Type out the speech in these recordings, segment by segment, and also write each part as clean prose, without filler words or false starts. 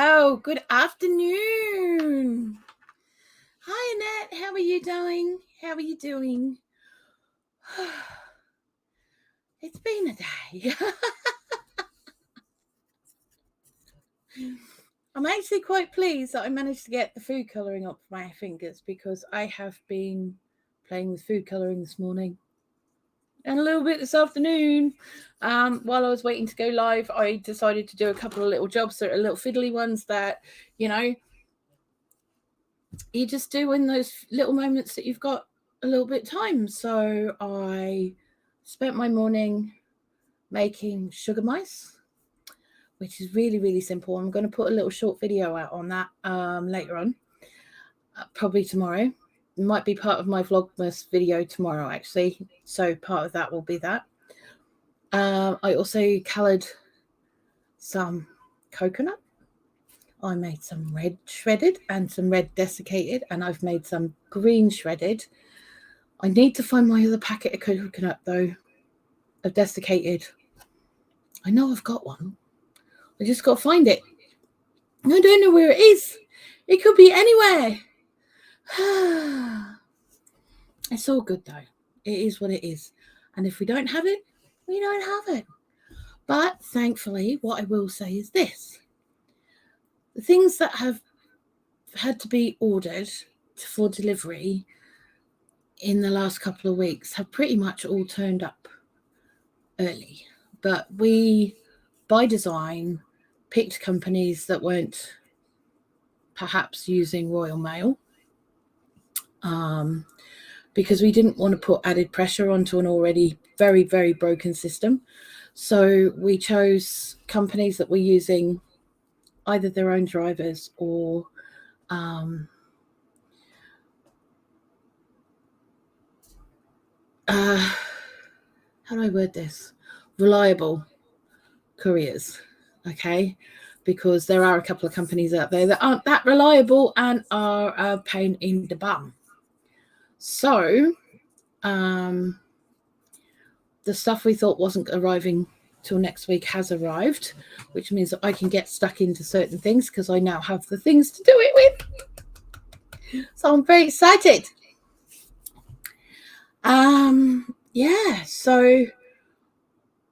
Hello, good afternoon. Hi, Annette. How are you doing? How are you doing? It's been a day. I'm actually quite pleased that I managed to get the food colouring up my fingers because I have been playing with food colouring this morning and a little bit this afternoon. While I was waiting to go live, I decided to do a couple of little jobs that are little fiddly ones that, you just do in those little moments that you've got a little bit of time. So I spent my morning making sugar mice, which is really, really simple. I'm going to put a little short video out on that later on, probably tomorrow. It might be part of my Vlogmas video tomorrow, actually. So part of that will be that. I also coloured some coconut. I made some red shredded and some red desiccated, and I've made some green shredded. I need to find my other packet of coconut, though, of desiccated. I know I've got one. I just got to find it. I don't know where it is. It could be anywhere. It's all good, though. It is what it is. And if we don't have it, we don't have it. But thankfully, what I will say is this. The things that have had to be ordered for delivery in the last couple of weeks have pretty much all turned up early. But we, by design, picked companies that weren't perhaps using Royal Mail because we didn't want to put added pressure onto an already very, very broken system. So we chose companies that were using either their own drivers or how do I word this? Reliable couriers, okay? Because there are a couple of companies out there that aren't that reliable and are a pain in the bum. So the stuff we thought wasn't arriving till next week has arrived, which means that I can get stuck into certain things because I now have the things to do it with. So I'm very excited. Yeah, so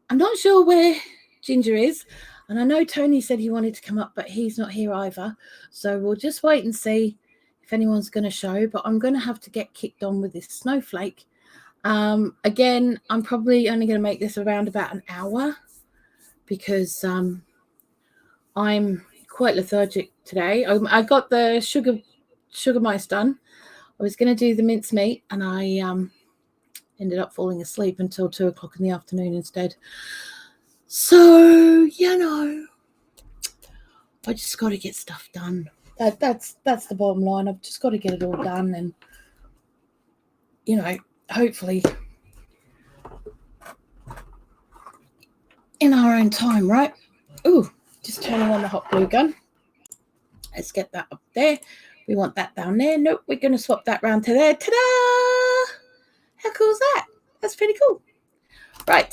I'm not sure where Ginger is. And I know Tony said he wanted to come up, but he's not here either. So we'll just wait and see if anyone's going to show. But I'm going to have to get kicked on with this snowflake. Again, I'm probably only going to make this around about an hour because I'm quite lethargic today. I got the sugar mice done. I was going to do the mincemeat and I ended up falling asleep until 2 o'clock in the afternoon instead. So, I just got to get stuff done. That's the bottom line. I've just got to get it all done and, hopefully in our own time, right? Ooh, just turning on the hot glue gun. Let's get that up there. We want that down there. Nope, we're going to swap that round to there. Ta-da! How cool is that? That's pretty cool. Right.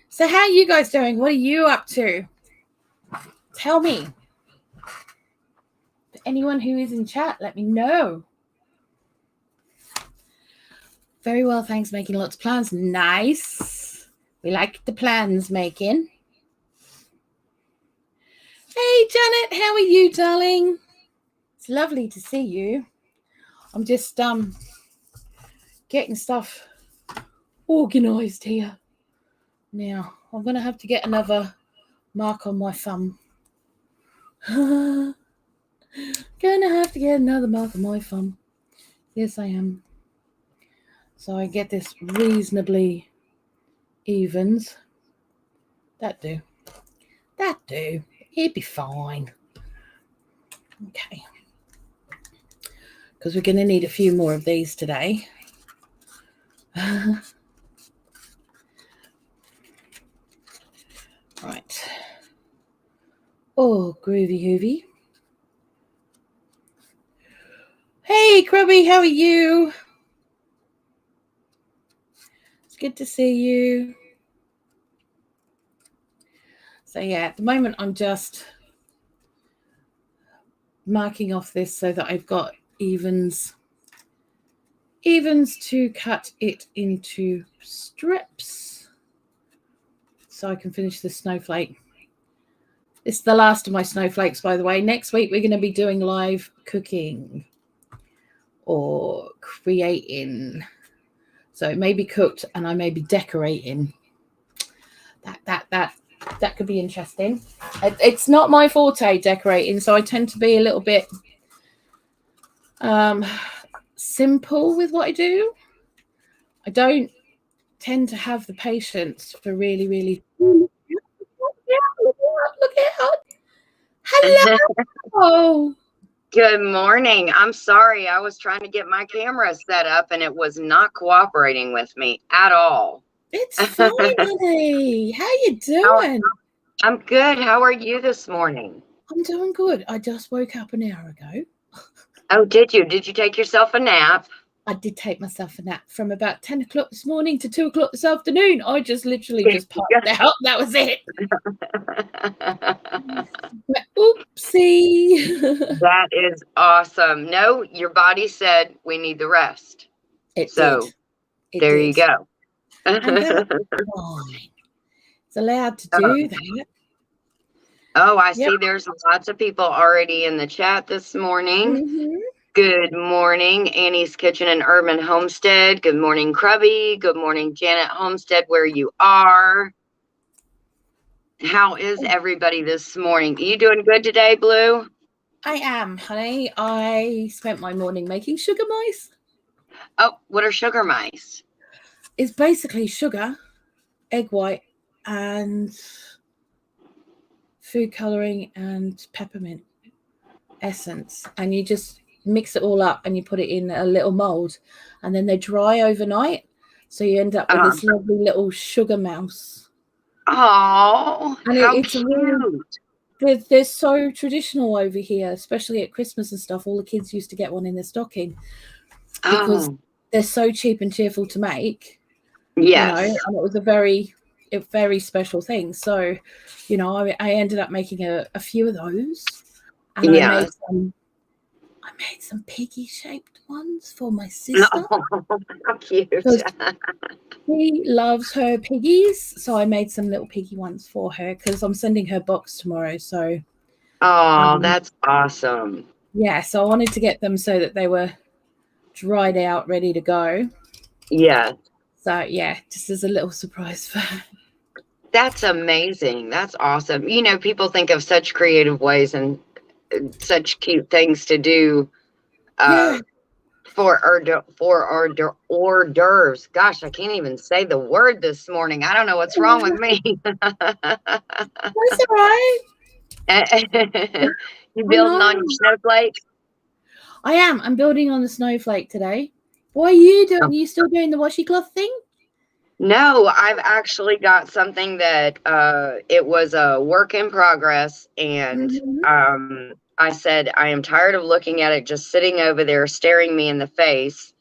So how are you guys doing? What are you up to? Tell me. For anyone who is in chat, let me know. Very well, thanks. Making lots of plans. Nice. We like the plans making. Hey, Janet, how are you, darling? It's lovely to see you. I'm just getting stuff organised here. Now, I'm going to have to get another mark on my thumb. Gonna have to get another mark on my thumb. Yes, I am. So I get this reasonably evens. That do. It'd be fine. Okay. Because we're going to need a few more of these today. Right. Oh, groovy hoovy. Hey, Grubby, how are you? It's good to see you. So yeah, at the moment I'm just marking off this so that I've got evens to cut it into strips so I can finish the snowflake. It's the last of my snowflakes, by the way. Next week we're going to be doing live cooking or creating. So it may be cooked and I may be decorating. That could be interesting. It's not my forte, decorating, so I tend to be a little bit simple with what I do. I don't tend to have the patience for really. Look out! Hello. Good morning. I'm sorry. I was trying to get my camera set up and it was not cooperating with me at all. It's fine, honey. How you doing? I'm good. How are you this morning? I'm doing good. I just woke up an hour ago. Oh, did you? Did you take yourself a nap? I did take myself a nap from about 10 o'clock this morning to 2 o'clock this afternoon. I just literally just popped out. That was it. Oopsie. That is awesome. No, your body said we need the rest. It so did. There you go. And that's fine. It's allowed to do that. Oh, I see there's lots of people already in the chat this morning. Mm-hmm. Good morning, Annie's Kitchen and Urban Homestead. Good morning, Krubby. Good morning, Janet Homestead, where you are. How is everybody this morning? Are you doing good today, Blue? I am, honey. I spent my morning making sugar mice. Oh, what are sugar mice? It's basically sugar, egg white, and food coloring and peppermint essence. And you just mix it all up and you put it in a little mold and then they dry overnight. So you end up with this lovely little sugar mouse. Oh, and how cute. They're so traditional over here, especially at Christmas and stuff. All the kids used to get one in their stocking because they're so cheap and cheerful to make. Yes. You know, and it was a very special thing. So, you know, I ended up making a few of those. And I made some piggy shaped ones for my sister. Oh, how cute. She loves her piggies. So I made some little piggy ones for her because I'm sending her box tomorrow. So that's awesome. Yeah, so I wanted to get them so that they were dried out, ready to go. Yeah. So yeah, just as a little surprise for her. That's amazing. That's awesome. You know, people think of such creative ways and such cute things to do for hors d'oeuvres. Gosh, I can't even say the word this morning. I don't know what's wrong with me. That's all right. You building on your snowflake? I am. I'm building on the snowflake today. What are you doing? Are you still doing the washi cloth thing? No, I've actually got something that it was a work in progress, and I said I am tired of looking at it just sitting over there staring me in the face,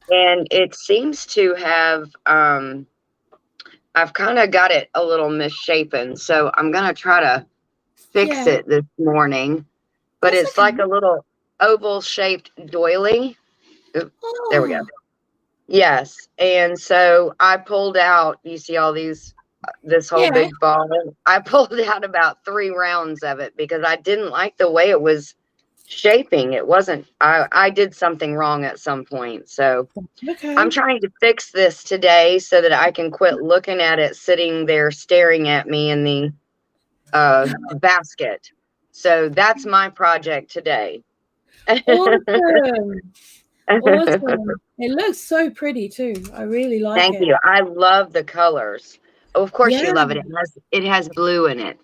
and it seems to have I've kind of got it a little misshapen, so I'm gonna try to fix it this morning. But it's like a little oval shaped doily. There we go. Yes. And so I pulled out, you see all these, this whole big ball. I pulled out about 3 rounds of it because I didn't like the way it was shaping. It wasn't, I did something wrong at some point. So I'm trying to fix this today so that I can quit looking at it sitting there staring at me in the basket. So that's my project today. Awesome. Awesome. It looks so pretty too. I really like it. Thank you. I love the colors. Oh, of course you love it. It has blue in it.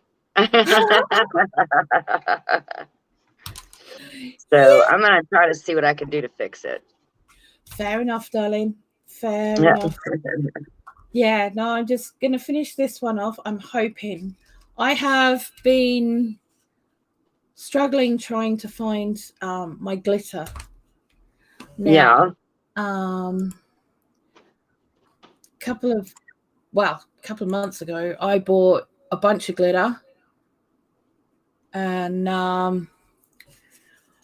So I'm going to try to see what I can do to fix it. Fair enough, darling. Fair enough. Yeah, no, I'm just going to finish this one off. I'm hoping. I have been struggling trying to find my glitter. Now, a couple of months ago, I bought a bunch of glitter. And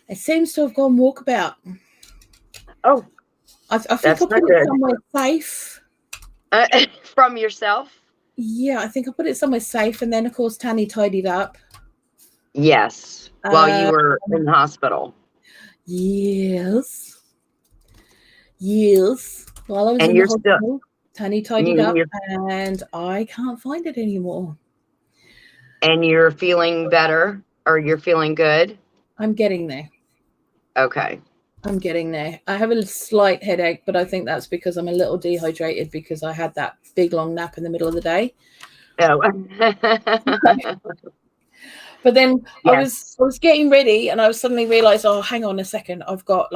it seems to have gone walkabout. Oh, I think I put it somewhere safe. From yourself? Yeah, I think I put it somewhere safe. And then, of course, Tanny tidied up. Yes, while you were in the hospital. Yes. While I was in the hospital, Tanny tidied up, and I can't find it anymore. And you're feeling better, or you're feeling good? I'm getting there. Okay. I'm getting there. I have a slight headache, but I think that's because I'm a little dehydrated because I had that big long nap in the middle of the day. Oh. But then yes. I was getting ready, and I suddenly realized, oh, hang on a second, I've got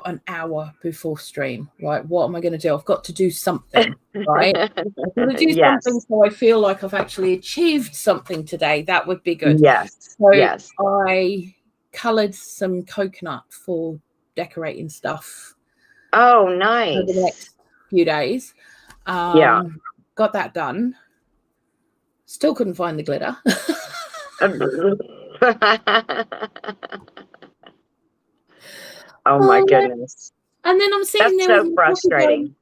an hour before stream, right? What am I going to do? I've got to do something, right? I've got to do something so I feel like I've actually achieved something today. That would be good. Yes. So yes. I colored some coconut for decorating stuff. Oh, nice. Over the next few days. Got that done. Still couldn't find the glitter. Oh my goodness. And then I'm sitting there. That's so frustrating.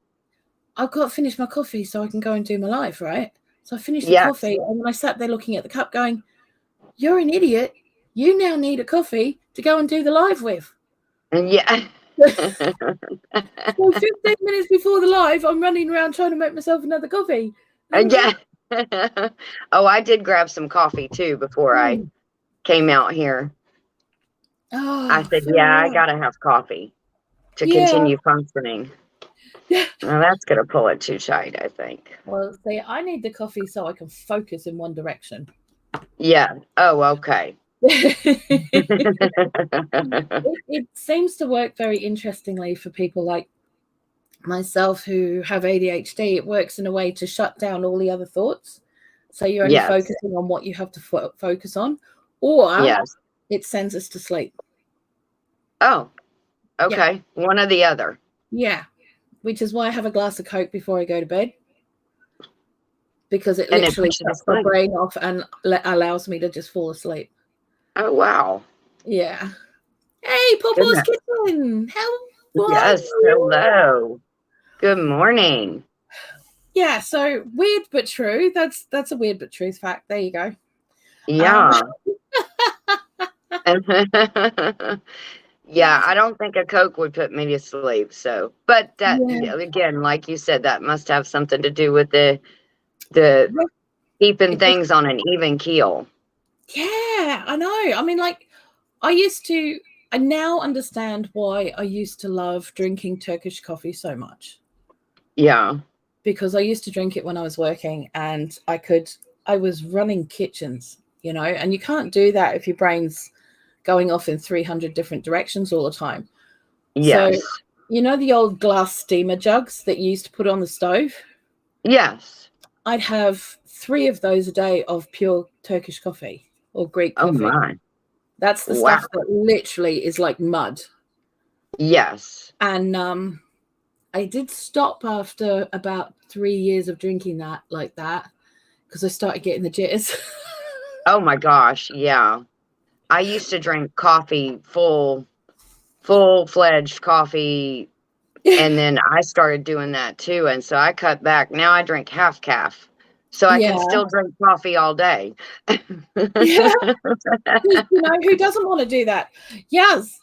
I've got to finish my coffee so I can go and do my live, right? So I finished the coffee, and then I sat there looking at the cup going, you're an idiot. You now need a coffee to go and do the live with. Yeah. So 15 minutes before the live, I'm running around trying to make myself another coffee. Yeah. Oh, I did grab some coffee too before I came out here. Oh, I said, I gotta have coffee to continue functioning. Yeah. Well, that's gonna pull it too tight, I think. Well, see, I need the coffee so I can focus in one direction. Yeah. Oh, okay. It seems to work very interestingly for people like myself who have ADHD. It works in a way to shut down all the other thoughts. So you're only focusing on what you have to focus on, or it sends us to sleep. Oh, okay. Yeah. One or the other. Yeah, which is why I have a glass of Coke before I go to bed, because it literally shuts my brain off and allows me to just fall asleep. Oh, wow. Yeah. Hey, Popo's Kitchen. How are you? Hello. Good morning. Yeah, so weird but true. That's a weird but truth fact. There you go. Yeah. Yeah, I don't think a Coke would put me to sleep. So, but that again, like you said, that must have something to do with the keeping things on an even keel. Yeah, I know. I mean, like, I now understand why I used to love drinking Turkish coffee so much. Yeah. Because I used to drink it when I was working, and I was running kitchens, and you can't do that if your brain's going off in 300 different directions all the time. Yes. So, the old glass steamer jugs that you used to put on the stove? Yes. I'd have 3 of those a day of pure Turkish coffee or Greek coffee. Oh my. That's the stuff that literally is like mud. Yes. And I did stop after about 3 years of drinking that like that, because I started getting the jitters. Oh my gosh, yeah. I used to drink coffee, full-fledged coffee, and then I started doing that too, and so I cut back. Now I drink half calf, so I can still drink coffee all day. Yeah. Who doesn't want to do that? Yes.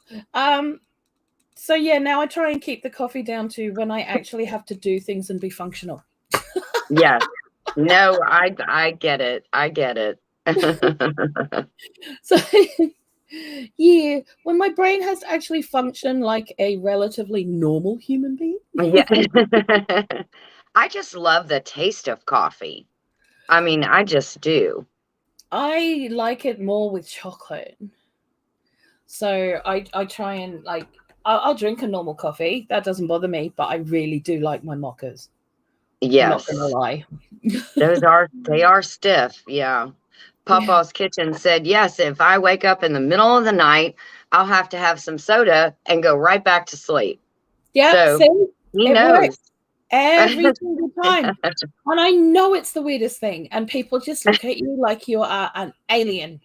So yeah, now I try and keep the coffee down to when I actually have to do things and be functional. Yes. No, I get it. I get it. So yeah, when my brain has to actually function like a relatively normal human being. Yeah. I just love the taste of coffee. I mean, I just do. I like it more with chocolate. So I try and I'll drink a normal coffee. That doesn't bother me, but I really do like my mochas. Yes. I'm not gonna lie. They are stiff. Yeah. Papa's Kitchen said, yes, if I wake up in the middle of the night, I'll have to have some soda and go right back to sleep. Yeah, so he knows. Works. every single time. And I know it's the weirdest thing. And people just look at you like you are an alien.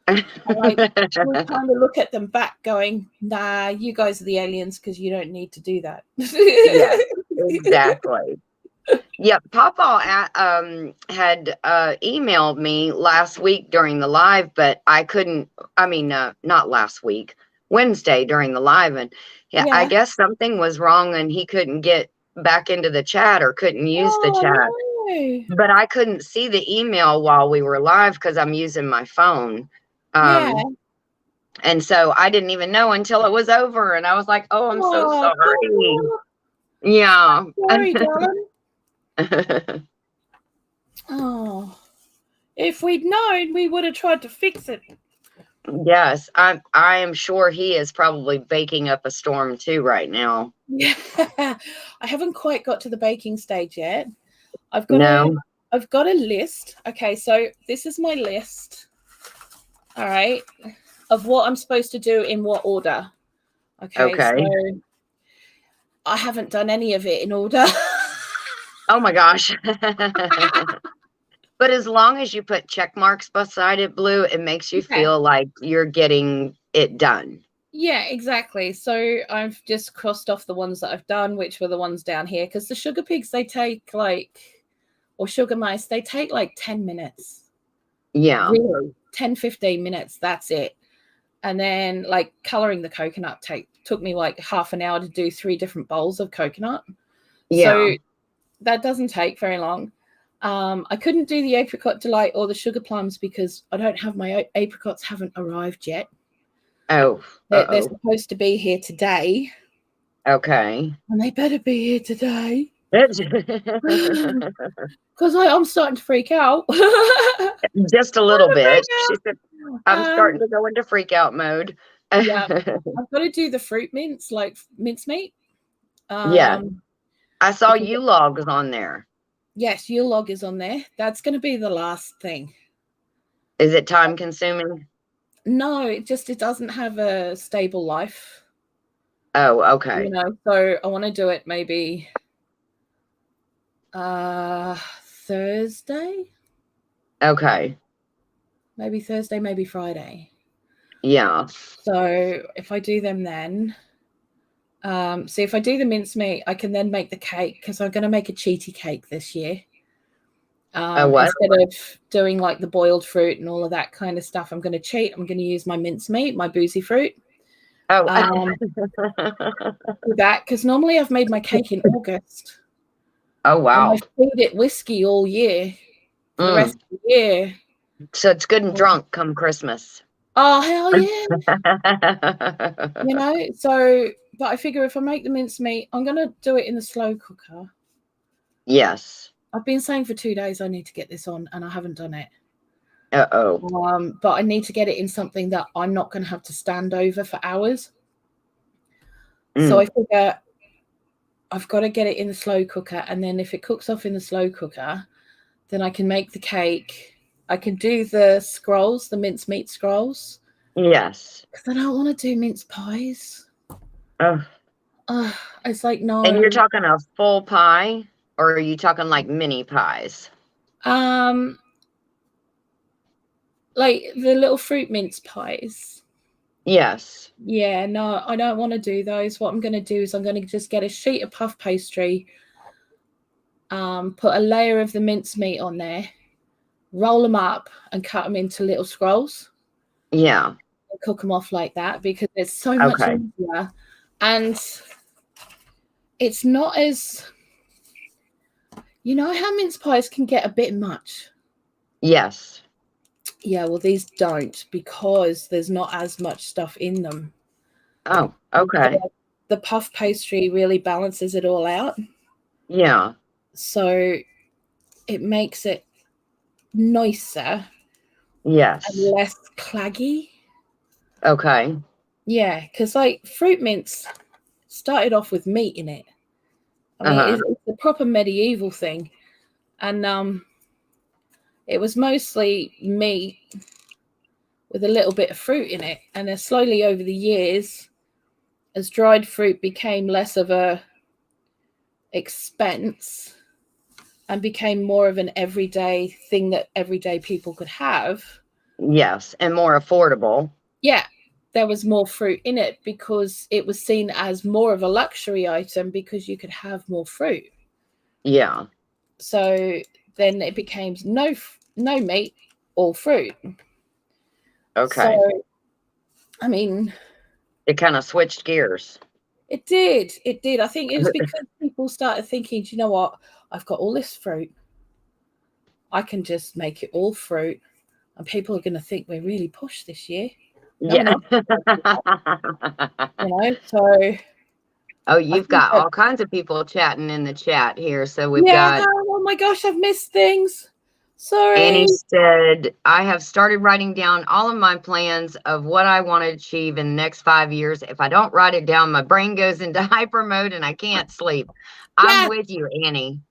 And I kind of look at them back going, nah, you guys are the aliens because you don't need to do that. Yeah, exactly. Yeah, Papa had emailed me last week during the live, but I couldn't, not last week, Wednesday during the live. And yeah, I guess something was wrong and he couldn't get back into the chat or couldn't use the chat. No. But I couldn't see the email while we were live because I'm using my phone. And so I didn't even know until it was over. And I was like, oh, I'm so sorry. Yeah. Sorry, darling. Oh, if we'd known, we would have tried to fix it. Yes, I am sure he is probably baking up a storm too right now. Yeah, I haven't quite got to the baking stage yet. I've got a list. Okay, so this is my list. All right, of what I'm supposed to do in what order. Okay. So I haven't done any of it in order. Oh my gosh. But as long as you put check marks beside it, Blue, it makes you feel like you're getting it done. Yeah, exactly. So I've just crossed off the ones that I've done, which were the ones down here, because the sugar pigs, they take or sugar mice, they take like 10 minutes. Yeah. Really, 10, 15 minutes. That's it. And then like coloring the coconut took me like half an hour to do 3 different bowls of coconut. Yeah. So that doesn't take very long. I couldn't do the apricot delight or the sugar plums because I don't have my apricots haven't arrived yet. Oh, they're supposed to be here today. Okay. And they better be here today. Because I'm starting to freak out. Just a little bit. She said, I'm starting to go into freak out mode. Yeah. I've got to do the fruit mince, like mincemeat. Yeah. I saw Yule logs on there. Yes, Yule log is on there. That's going to be the last thing. Is it time consuming? No, it doesn't have a stable life. Oh, okay. You know, so I want to do it maybe Thursday. Okay. Maybe Thursday, maybe Friday. Yeah. So if I do them then, see if I do the mincemeat, I can then make the cake because I'm going to make a cheaty cake this year. Instead of doing like the boiled fruit and all of that kind of stuff, I'm going to cheat. I'm going to use my mincemeat, my boozy fruit. Oh, that because normally I've made my cake in August. Oh wow! And I feed it whiskey all year for the rest of the year. So it's good and drunk come Christmas. Oh hell yeah! You know, so but I figure if I make the mincemeat, I'm gonna do it in the slow cooker. Yes. I've been saying for 2 days I need to get this on, and I haven't done it. But I need to get it in something that I'm not going to have to stand over for hours. So I figure I've got to get it in the slow cooker, and then if it cooks off in the slow cooker, then I can make the cake. I can do the scrolls, the mincemeat scrolls. Yes. Because I don't want to do mince pies. It's like, no. And you're talking a full pie, or are you talking like mini pies? Like the little fruit mince pies. Yes. Yeah, no, I don't want to do those. What I'm going to do is I'm going to just get a sheet of puff pastry, put a layer of the mincemeat on there, roll them up and cut them into little scrolls. Yeah. And cook them off like that because it's so much easier. And it's not as, you know how mince pies can get a bit much? Yes. Yeah, well, these don't because there's not as much stuff in them. Oh, okay. The puff pastry really balances it all out. Yeah. So it makes it nicer. Yes. And less claggy. Okay. Yeah, because like fruit mince started off with meat in it. I mean, it's a proper medieval thing. And it was mostly meat with a little bit of fruit in it. And then slowly over the years, as dried fruit became less of a expense and became more of an everyday thing that everyday people could have. Yes, and more affordable. Yeah, there was more fruit in it because it was seen as more of a luxury item because you could have more fruit. Yeah. So then it became no meat, all fruit. Okay. So, I mean, it kind of switched gears. It did. I think it was because people started thinking, do you know what? I've got all this fruit. I can just make it all fruit. And people are going to think we're really push this year. Yeah. So. Oh, you've got all kinds of people chatting in the chat here. So we've got. Oh my gosh, I've missed things. Sorry. Annie said, I have started writing down all of my plans of what I want to achieve in the next 5 years. If I don't write it down, my brain goes into hyper mode and I can't sleep. I'm with you, Annie.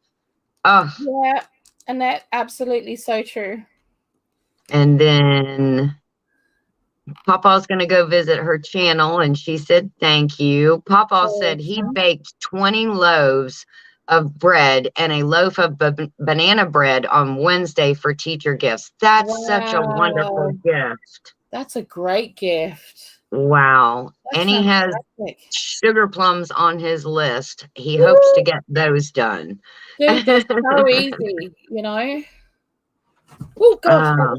Oh. Yeah, and that's absolutely so true. And then Papa's going to go visit her channel, and she said, thank you. Papa said he baked 20 loaves of bread and a loaf of banana bread on Wednesday for teacher gifts. That's such a wonderful gift. That's a great gift. Wow. That's and he fantastic. Has sugar plums on his list. He hopes to get those done. Dude, that's so easy, you know. Oh, God.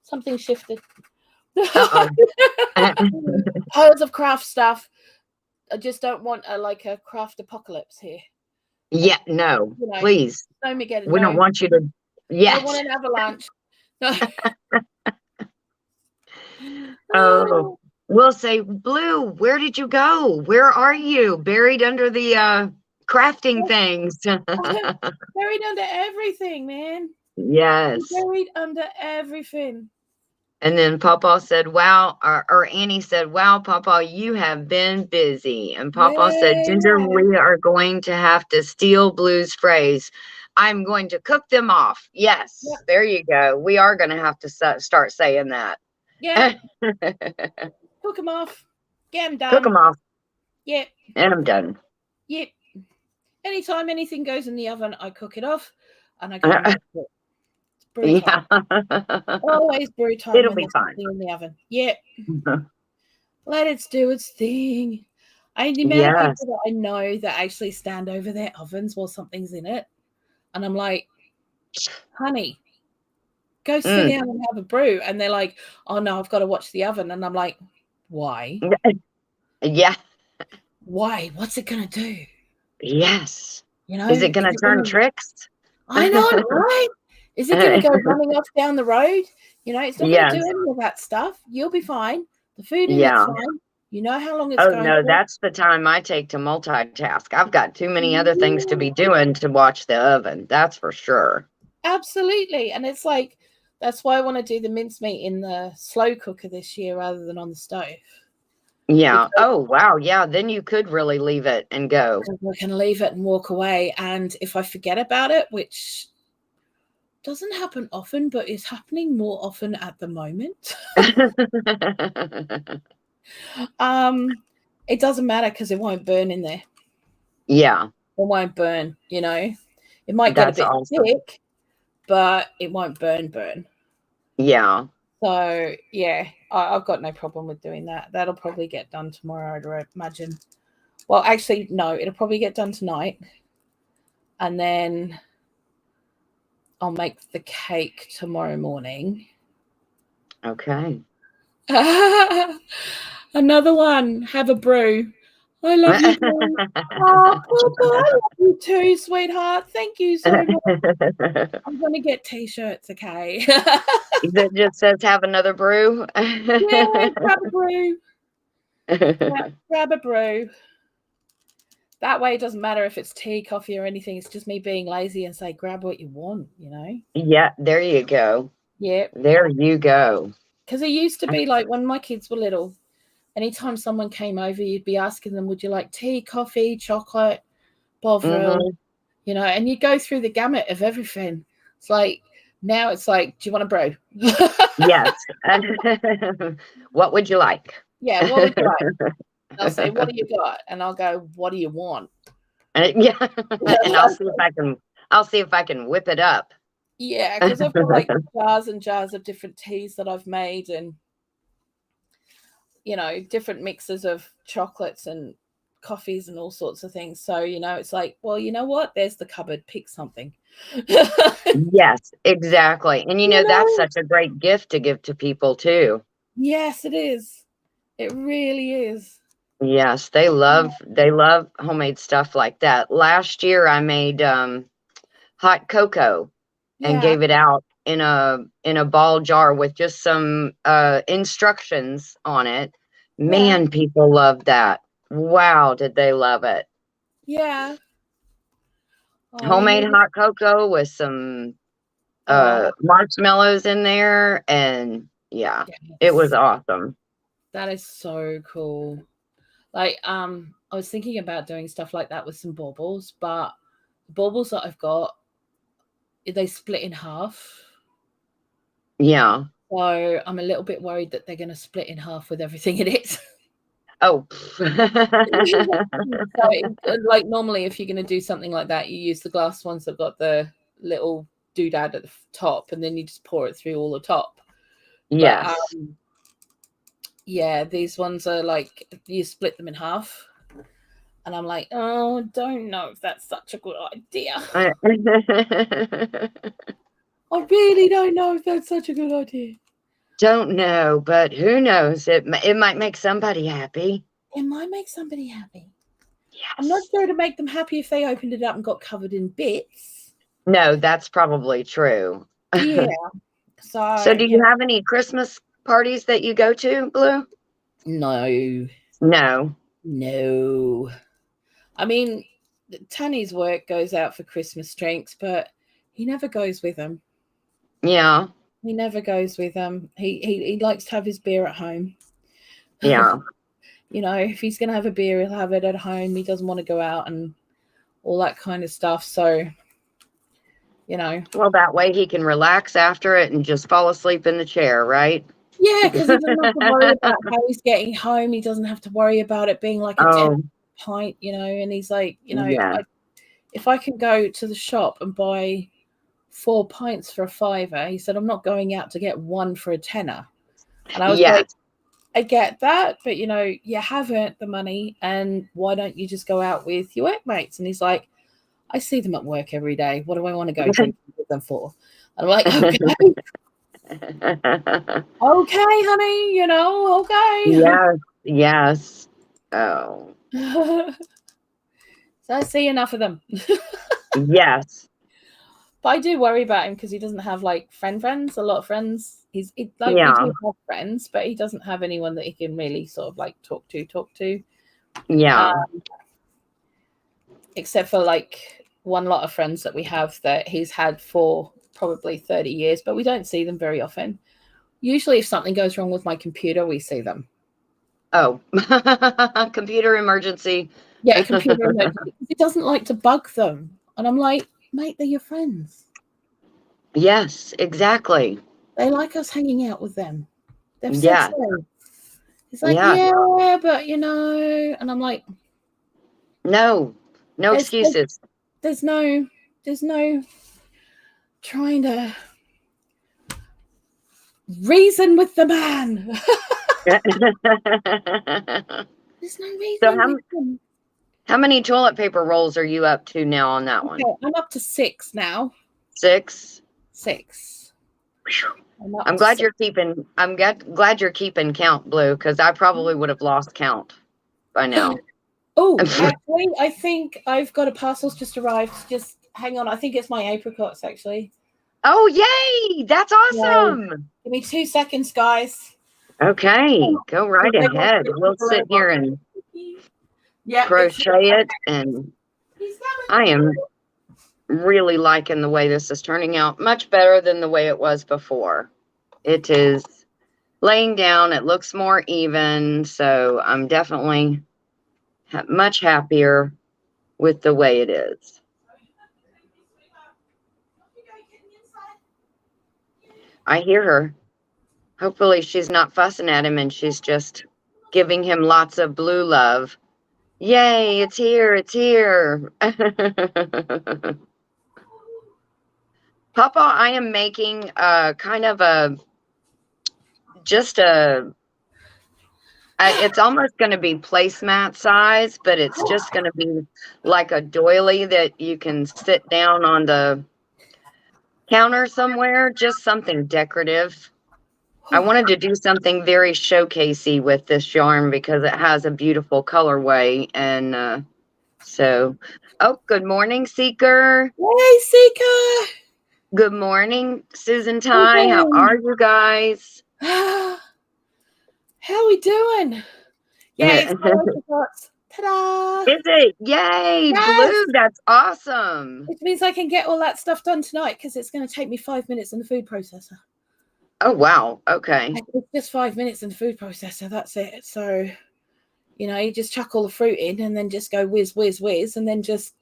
Something shifted. Piles of craft stuff. I just don't want a craft apocalypse here. Yeah, no, please. Snowmageddon, we don't want you to. Yes. I don't want an avalanche. No. Oh, we'll say, Blue, where did you go? Where are you? Buried under the crafting things. Buried under everything, man. Yes. Buried under everything. And then Papa said, wow, or Annie said, wow, Papa, you have been busy. And Papa said, Ginger, we are going to have to steal Blue's phrase. I'm going to cook them off. Yes, there you go. We are going to have to start saying that. Yeah. Cook them off. Get them done. Cook them off. Yep. And I'm done. Yep. Anytime anything goes in the oven, I cook it off and I go and cook it. Brew time. Always brew time. It'll be fine. In the oven. Yeah. Let it do its thing. The amount of people that I know that actually stand over their ovens while something's in it. And I'm like, honey, go sit down and have a brew. And they're like, oh no, I've got to watch the oven. And I'm like, why? Yeah. Why? What's it going to do? Yes. You know, is it going to turn tricks? I know, right? Is it going to go running off down the road? You know, it's not going to do any of that stuff. You'll be fine. The food in it's fine. You know how long it's going no, that's the time I take to multitask. I've got too many other things to be doing to watch the oven. That's for sure. Absolutely. And it's like, that's why I want to do the mincemeat in the slow cooker this year rather than on the stove. Yeah. Oh, wow. Yeah. Then you could really leave it and go. I can leave it and walk away. And if I forget about it, which doesn't happen often, but is happening more often at the moment. It doesn't matter because it won't burn in there. Yeah. It won't burn, you know. It might get a bit thick, but it won't burn. Yeah. So, yeah, I've got no problem with doing that. That'll probably get done tomorrow, I'd imagine. Well, actually, no, it'll probably get done tonight. And then I'll make the cake tomorrow morning. Okay. Another one. Have a brew. I love you. Oh, Papa, I love you too, sweetheart. Thank you so much. I'm going to get T-shirts, okay? That just says have another brew. Yeah, grab a brew. Grab a brew. That way it doesn't matter if it's tea, coffee, or anything. It's just me being lazy and say, grab what you want, you know? Yeah, there you go. Yeah. There you go. Because it used to be like when my kids were little, anytime someone came over, you'd be asking them, would you like tea, coffee, chocolate, bovril, you know, and you go through the gamut of everything. It's like, now it's like, do you want a brew? Yes. What would you like? Yeah, what would you like? They'll say, what do you got? And I'll go, what do you want? Yeah, and I'll see if I can whip it up. Yeah, because I've got like jars and jars of different teas that I've made, and different mixes of chocolates and coffees and all sorts of things. So, it's like, well, you know what? There's the cupboard. Pick something. Yes, exactly. And that's such a great gift to give to people too. Yes, it is. It really is. Yes, they love homemade stuff like that. Last year I made hot cocoa and Yeah. gave it out in a ball jar with just some instructions on it. Man, people loved that. Wow, did they love it. Yeah. Homemade hot cocoa with some marshmallows in there, and yeah, it was awesome. That is so cool. Like, I was thinking about doing stuff like that with some baubles, but the baubles that I've got, they split in half. Yeah. So I'm a little bit worried that they're going to split in half with everything in it. Oh. So, like, normally if you're going to do something like that, you use the glass ones that got the little doodad at the top, and then you just pour it through all the top. Yes. But, yeah, these ones are like, you split them in half. And I'm like, oh, don't know if that's such a good idea. I really don't know if that's such a good idea. Don't know, but who knows? It might make somebody happy. It might make somebody happy. Yes. I'm not sure to make them happy if they opened it up and got covered in bits. No, that's probably true. Yeah. So do you have any Christmas parties that you go to, Blue? No. No. I mean, Tanny's work goes out for Christmas drinks, but he never goes with them. Yeah. He never goes with them. He likes to have his beer at home. Yeah. If he's going to have a beer, he'll have it at home. He doesn't want to go out and all that kind of stuff. So, Well, that way he can relax after it and just fall asleep in the chair, right? Yeah, because he doesn't have to worry about how he's getting home. He doesn't have to worry about it being like a 10 pint, and he's like, if I can go to the shop and buy 4 pints for a £5, he said, I'm not going out to get one for a tenner. And I was like, I get that, but you haven't the money, and why don't you just go out with your workmates? And he's like, I see them at work every day. What do I want to go drinking with them for? And I'm like, okay. Okay, honey, okay. Yes. Oh. So I see enough of them. Yes. But I do worry about him because he doesn't have like friends, a lot of friends. We do have friends, but he doesn't have anyone that he can really sort of like talk to. Yeah. Except for like one lot of friends that we have that he's had for probably 30 years, but we don't see them very often. Usually if something goes wrong with my computer, we see them. Oh, computer emergency. Yeah, computer emergency. He doesn't like to bug them. And I'm like, mate, they're your friends. Yes, exactly. They like us hanging out with them. They've said Yeah. so. He's like, yeah, but and I'm like, no excuses. There's no trying to reason with the man. There's no reason. So how many toilet paper rolls are you up to now on that one? I'm up to 6 now. 6? 6. I'm glad you're keeping count, Blue, because I probably would have lost count by now. Oh, actually, I think I've got a parcel's just arrived. Just hang on. I think it's my apricots, actually. Oh, yay! That's awesome. Yeah. Give me 2 seconds, guys. Okay, go right ahead. We'll sit here and crochet it, and I am really liking the way this is turning out. Much better than the way it was before. It is laying down. It looks more even, so I'm definitely much happier with the way it is. I hear her. Hopefully she's not fussing at him and she's just giving him lots of blue love. Yay, it's here. It's here. Papa, I am making kind of it's almost going to be placemat size, but it's just going to be like a doily that you can sit down on the counter somewhere, just something decorative. I wanted to do something very showcasey with this yarn because it has a beautiful colorway. And oh, good morning, Seeker. Hey, Seeker. Good morning, Susan Ty. How are you guys? How are we doing? Yeah, it's ta-da! Is it? Yay, yes! Blue, that's awesome. Which means I can get all that stuff done tonight because it's going to take me 5 minutes in the food processor. Oh, wow. Okay. It's just 5 minutes in the food processor. That's it. So, you just chuck all the fruit in and then just go whiz, whiz, whiz, and then just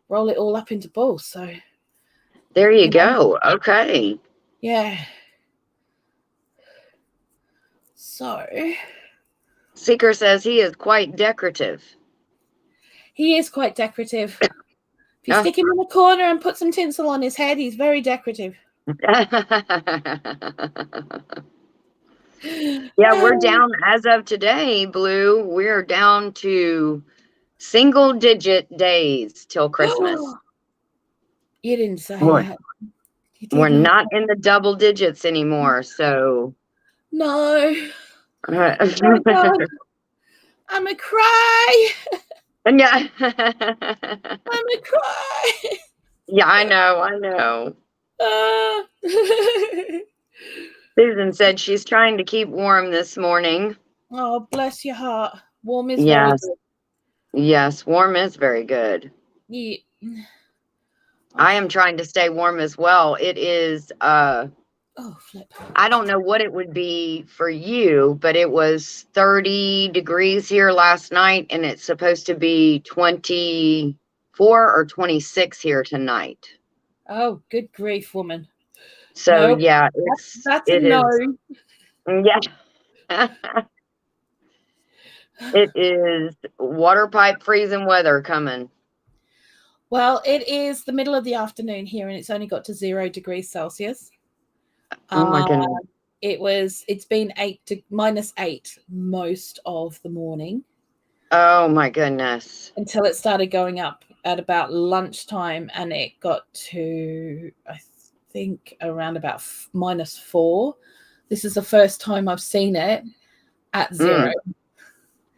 roll it all up into balls. So there you go. Okay. Yeah. So Seeker says he is quite decorative. He is quite decorative. If you stick him in the corner and put some tinsel on his head, he's very decorative. Yeah, we're down as of today, Blue. We're down to single-digit days till Christmas. You didn't say that. We're not in the double digits anymore, so. No. Oh, God. I'm a cry. Yeah. I'm a cry. Yeah, I know. Susan said she's trying to keep warm this morning. Oh, bless your heart. Warm is very good. Yes, warm is very good. Yeah. I am trying to stay warm as well. It is flip. I don't know what it would be for you, but it was 30 degrees here last night, and it's supposed to be 24 or 26 here tonight. Oh, good grief, woman. So nope. Yeah, that's a no. Yeah. It is water pipe freezing weather coming. Well, it is the middle of the afternoon here, and it's only got to 0 degrees Celsius. Oh my goodness. It's been -8 most of the morning. Oh my goodness. Until it started going up at about lunchtime, and it got to, I think, around about -4. This is the first time I've seen it at 0.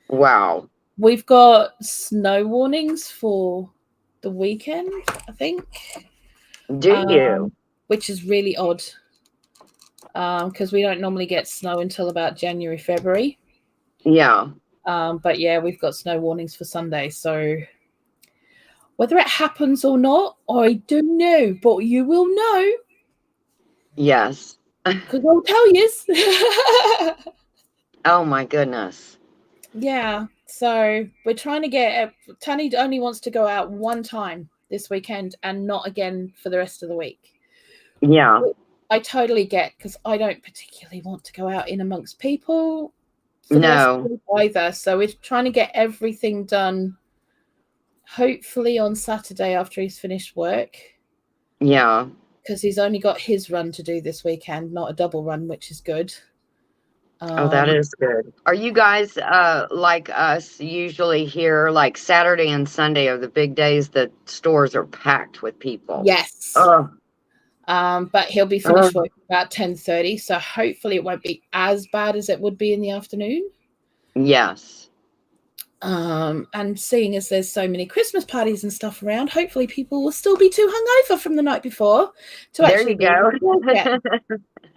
Wow. We've got snow warnings for the weekend, I think. Do you? Which is really odd. Because we don't normally get snow until about January, February. Yeah. But yeah, we've got snow warnings for Sunday. So whether it happens or not, I don't know. But you will know. Yes. Because I'll tell you. Oh my goodness. Yeah. So we're trying to get Tani only wants to go out one time this weekend and not again for the rest of the week. Yeah. I totally get, because I don't particularly want to go out in amongst people for the rest of the week either. So we're trying to get everything done hopefully on Saturday after he's finished work. Yeah. Because he's only got his run to do this weekend, not a double run, which is good. That is good. Are you guys like us usually here, like Saturday and Sunday are the big days that stores are packed with people? Yes. But he'll be finished work about 10:30, so hopefully it won't be as bad as it would be in the afternoon. Yes. And seeing as there's so many Christmas parties and stuff around, hopefully people will still be too hungover from the night before to actually There you go.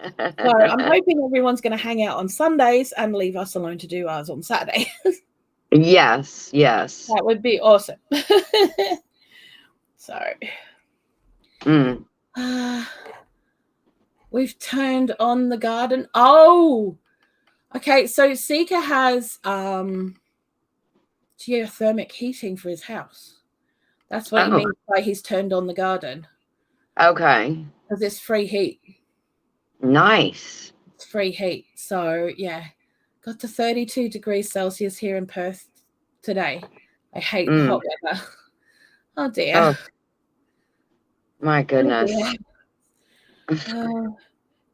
So I'm hoping everyone's going to hang out on Sundays and leave us alone to do ours on Saturday. Yes. That would be awesome. So we've turned on the garden. Oh, okay. So Seeker has geothermic heating for his house. That's what he means by he's turned on the garden. Okay. Because it's free heat. Nice. It's free heat. So yeah, got to 32 degrees Celsius here in Perth today. I hate the hot weather. Oh dear. Oh, my goodness.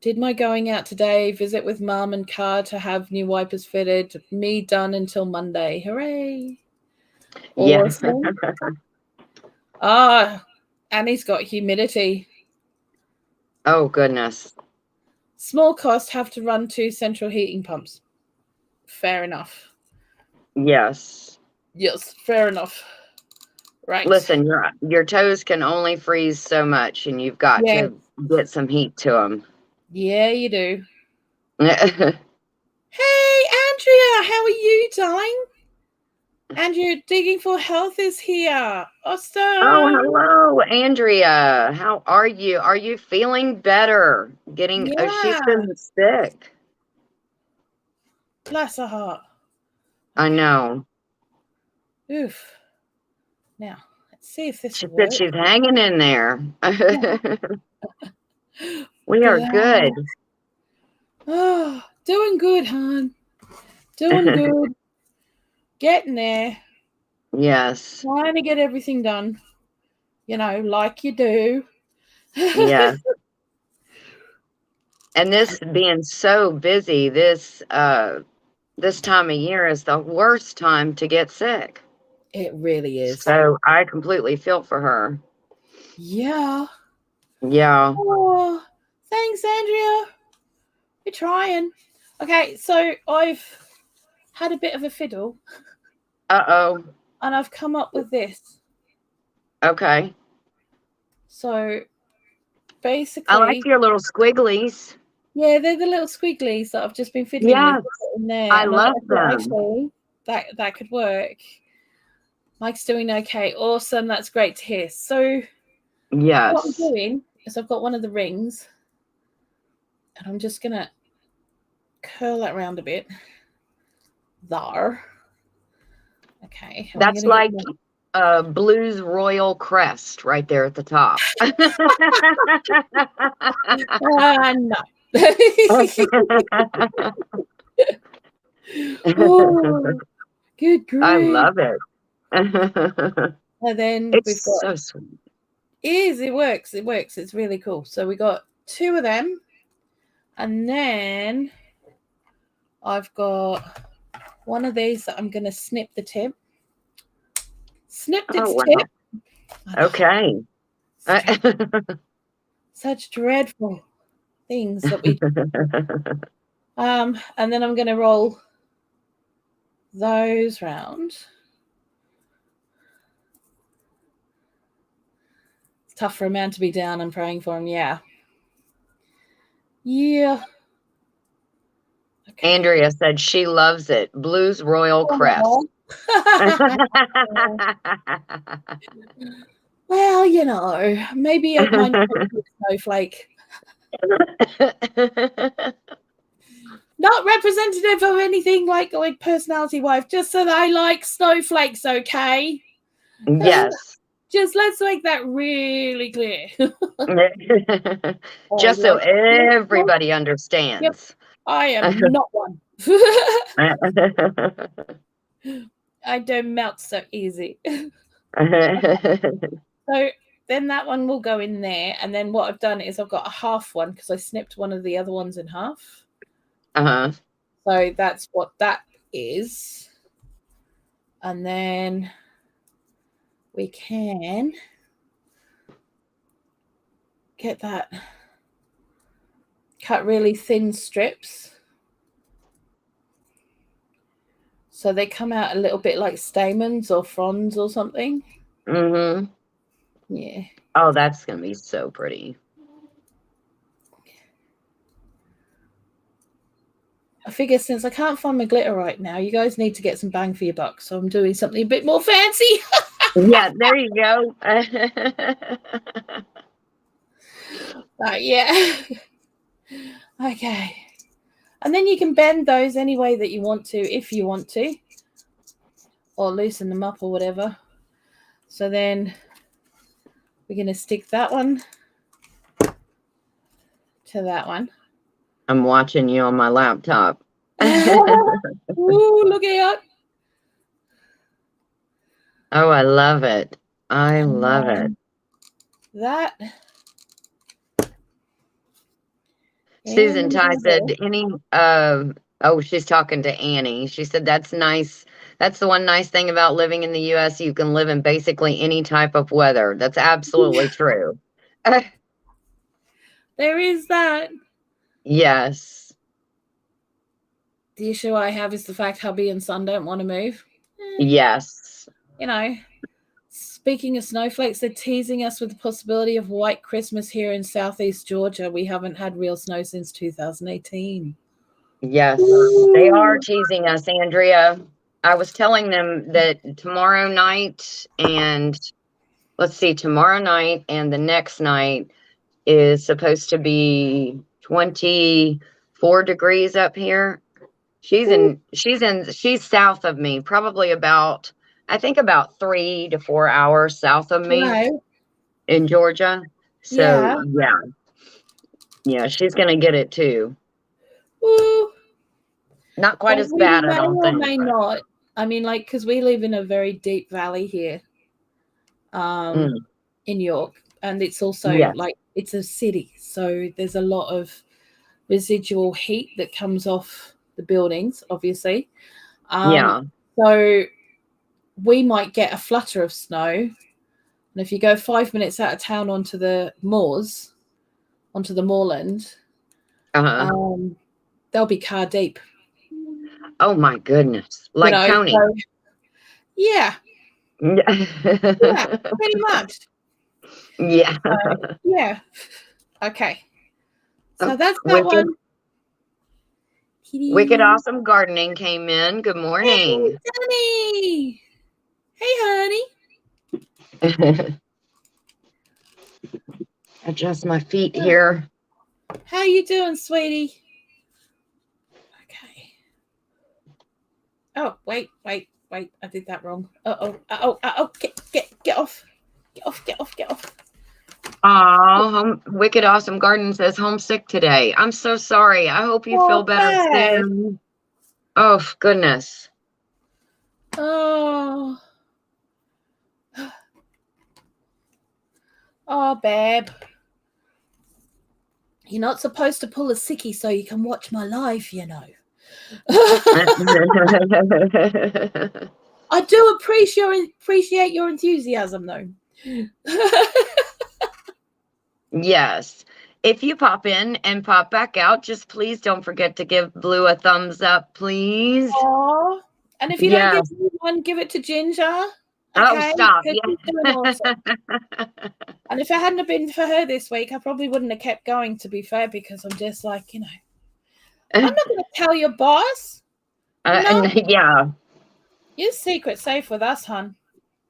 Did my going out today, visit with Mum and car to have new wipers fitted. Me done until Monday. Hooray. Awesome. Annie's got humidity. Oh, goodness. Small cost, have to run 2 central heating pumps. Fair enough. Yes. Yes, fair enough. Right. Listen, your toes can only freeze so much, and you've got to get some heat to them. Yeah, you do. Hey, Andrea, how are you, darling? Andrea, Digging for Health is here. Awesome. Oh, hello, Andrea. How are you? Are you feeling better? She's been sick. Bless her heart. Okay. I know. Oof. Now, let's see if this She will work. said she's hanging in there. We are good. Oh, doing good, hon. Doing good. Getting there. Yes. Trying to get everything done. Like you do. Yes. And this being so busy, this time of year is the worst time to get sick. It really is. So I completely feel for her. Yeah. Yeah. Oh, thanks, Andrea. We're trying. Okay, so I've had a bit of a fiddle. Uh-oh. And I've come up with this. Okay. So basically, I like your little squigglies. Yeah, they're the little squigglies that I've just been fiddling with in there. I love them. Actually, that could work. Mike's doing okay. Awesome. That's great to hear. So yes, what I'm doing is I've got one of the rings, and I'm just gonna curl that around a bit. There. Okay. That's like Blues Royal crest right there at the top. No. Oh, good grief. I love it. And then it's so sweet. It works. It's really cool. So we got 2 of them. And then I've got one of these that I'm going to snip the tip. Snipped its tip. Okay. Such dreadful things that we and then I'm going to roll those round. It's tough for a man to be down. I'm praying for him. Yeah. Okay. Andrea said she loves it. Blues Royal crest. Well, maybe I might be a snowflake. Not representative of anything like personality-wise, just that I like snowflakes, okay? Yes. Just let's make that really clear. Just so everybody understands. Yep. I am not one. I don't melt so easy. So then that one will go in there. And then what I've done is I've got a half one because I snipped one of the other ones in half. Uh-huh. So that's what that is. And then we can get that cut really thin strips. So they come out a little bit like stamens or fronds or something. Mm-hmm. Yeah. Oh, that's going to be so pretty. I figure since I can't find my glitter right now, you guys need to get some bang for your buck. So I'm doing something a bit more fancy. Yeah, there you go. Yeah. Okay. And then you can bend those any way that you want to, if you want to, or loosen them up or whatever. So then we're going to stick that one to that one. I'm watching you on my laptop. Ooh, look out. Oh, I love it. I love it. That Susan Ty said, oh, she's talking to Annie. She said, that's nice. That's the one nice thing about living in the US. You can live in basically any type of weather. That's absolutely true. there is that. Yes. The issue I have is the fact hubby and son don't want to move. Yes. You know, speaking of snowflakes, they're teasing us with the possibility of white Christmas here in southeast Georgia. We haven't had real snow since 2018. Yes. Ooh. They are teasing us, Andrea. I was telling them that tomorrow night and tomorrow night and the next night is supposed to be 24 degrees up here. She's south of me, probably about 3 to 4 hours south of me, Right. in Georgia. So yeah, she's gonna get it too. Ooh. Not quite as bad, I don't think. May not. I mean, like, because we live in a very deep valley here, in York, and it's also like it's a city, so there's a lot of residual heat that comes off the buildings, obviously. So we might get a flutter of snow, and if you go 5 minutes out of town onto the moors, onto the moorland, they'll be car deep. Oh my goodness. Like Tony. So, yeah. Yeah, pretty much. Yeah. Yeah. Okay. So that's that one. Wicked Awesome Gardening came in. Good morning. Hey, honey. Hey, honey. Adjust my feet here. How you doing, sweetie? Okay. Oh, wait. I did that wrong. Get off. Wicked Awesome Garden says homesick today. I'm so sorry. I hope you feel better soon. Oh, goodness. Oh, babe. You're not supposed to pull a sickie so you can watch my live, you know. I do appreciate your enthusiasm, though. Yes. If you pop in and pop back out, just please don't forget to give Blue a thumbs up, please. Aww. And if you don't give me one, give it to Ginger. Okay? Oh, stop. She's doing awesome. And if it hadn't have been for her this week, I probably wouldn't have kept going, to be fair, because I'm just like, you know, I'm not going to tell your boss. Yeah. Your secret's safe with us, hon.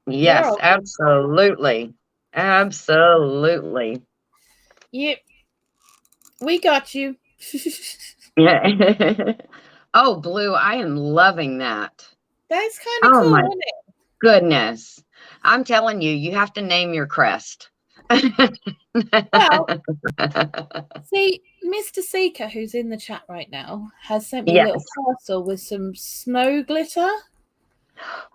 Yes, absolutely. Absolutely. Yep. We got you. Oh, Blue, I am loving that. That's kind of cool, isn't it? Goodness. I'm telling you, you have to name your crest. Well, see, Mr. Seeker, who's in the chat right now, has sent me a little parcel with some snow glitter.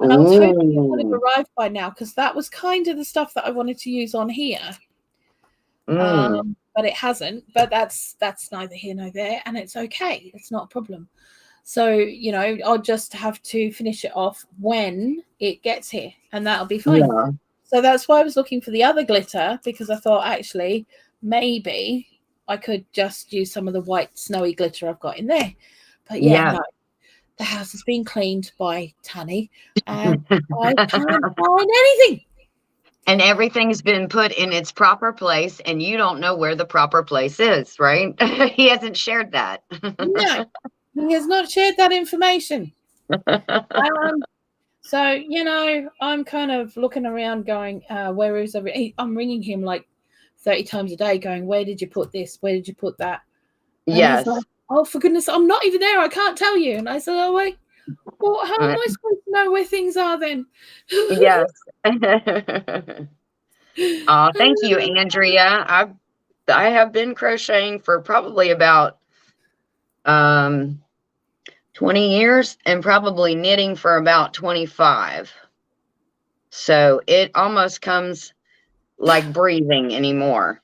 And I was hoping it would have arrived by now, because that was kind of the stuff that I wanted to use on here. But it hasn't. But that's neither here nor there, and it's okay. It's not a problem. So, you know, I'll just have to finish it off when it gets here, and that'll be fine. Yeah. So that's why I was looking for the other glitter, because I thought actually maybe I could just use some of the white snowy glitter I've got in there. But no, the house has been cleaned by Tanny, and I can't find anything. And everything's been put in its proper place, and you don't know where the proper place is, right? He hasn't shared that. No, he has not shared that information. So, you know, I'm kind of looking around going, where is everything? I'm ringing him like 30 times a day going, where did you put this? Where did you put that? And he's like, oh, for goodness, I'm not even there. I can't tell you. And I said, oh, wait. Well, how am I supposed to know where things are then? Yes. Oh, thank you, Andrea. I have been crocheting for probably about 20 years, and probably knitting for about 25. So it almost comes like breathing anymore.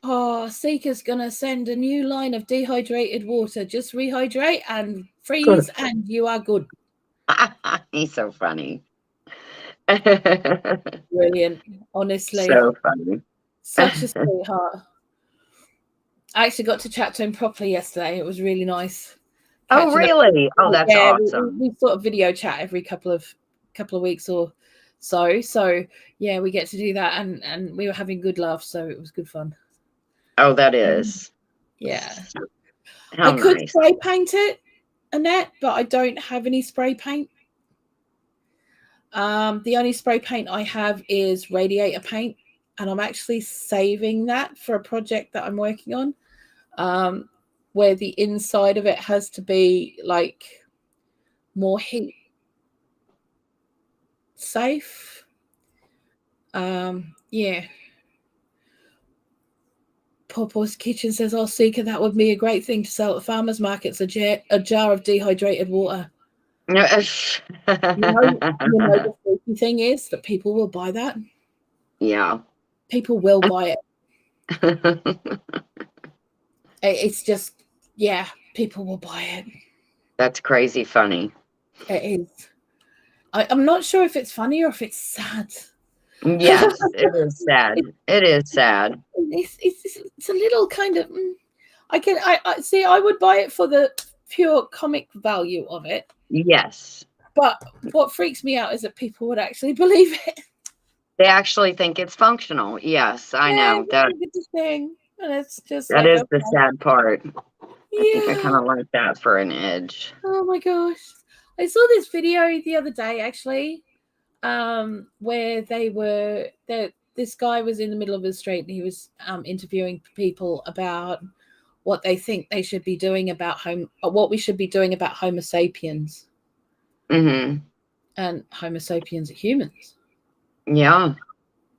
Oh, Seeker's gonna send a new line of dehydrated water. Just rehydrate and freeze, Good. and you are good. He's so funny. Brilliant, honestly. So funny. Such a sweetheart. I actually got to chat to him properly yesterday. It was really nice. Oh, really? Oh, that's Yeah, awesome. we sort of video chat every couple of weeks or so. So yeah, we get to do that, and we were having good laughs, so it was good fun. Oh, that is. Yeah. How I could nice. spray paint it, Annette, but I don't have any spray paint. The only spray paint I have is radiator paint, and I'm actually saving that for a project that I'm working on, where the inside of it has to be like more heat safe. Yeah. Papa's Kitchen says, "Oh, Seeker, that would be a great thing to sell at farmers markets, a jar of dehydrated water." You know, the freaky thing is that people will buy that. Yeah. People will buy it. It's just, yeah, people will buy it. That's crazy funny. It is. I'm not sure if it's funny or if it's sad. Yes, it is sad. It is sad. It's a little kind of. I see. I would buy it for the pure comic value of it. Yes. But what freaks me out is that people would actually believe it. They actually think it's functional. Yes, I know that. It's a thing, and it's just that like, is the sad part. Yeah. I think I kind of like that for an edge. Oh my gosh, I saw this video the other day actually, where this guy was in the middle of the street and he was interviewing people about what they think they should be doing about what we should be doing about Homo sapiens. Mm-hmm. And Homo sapiens are humans. Yeah.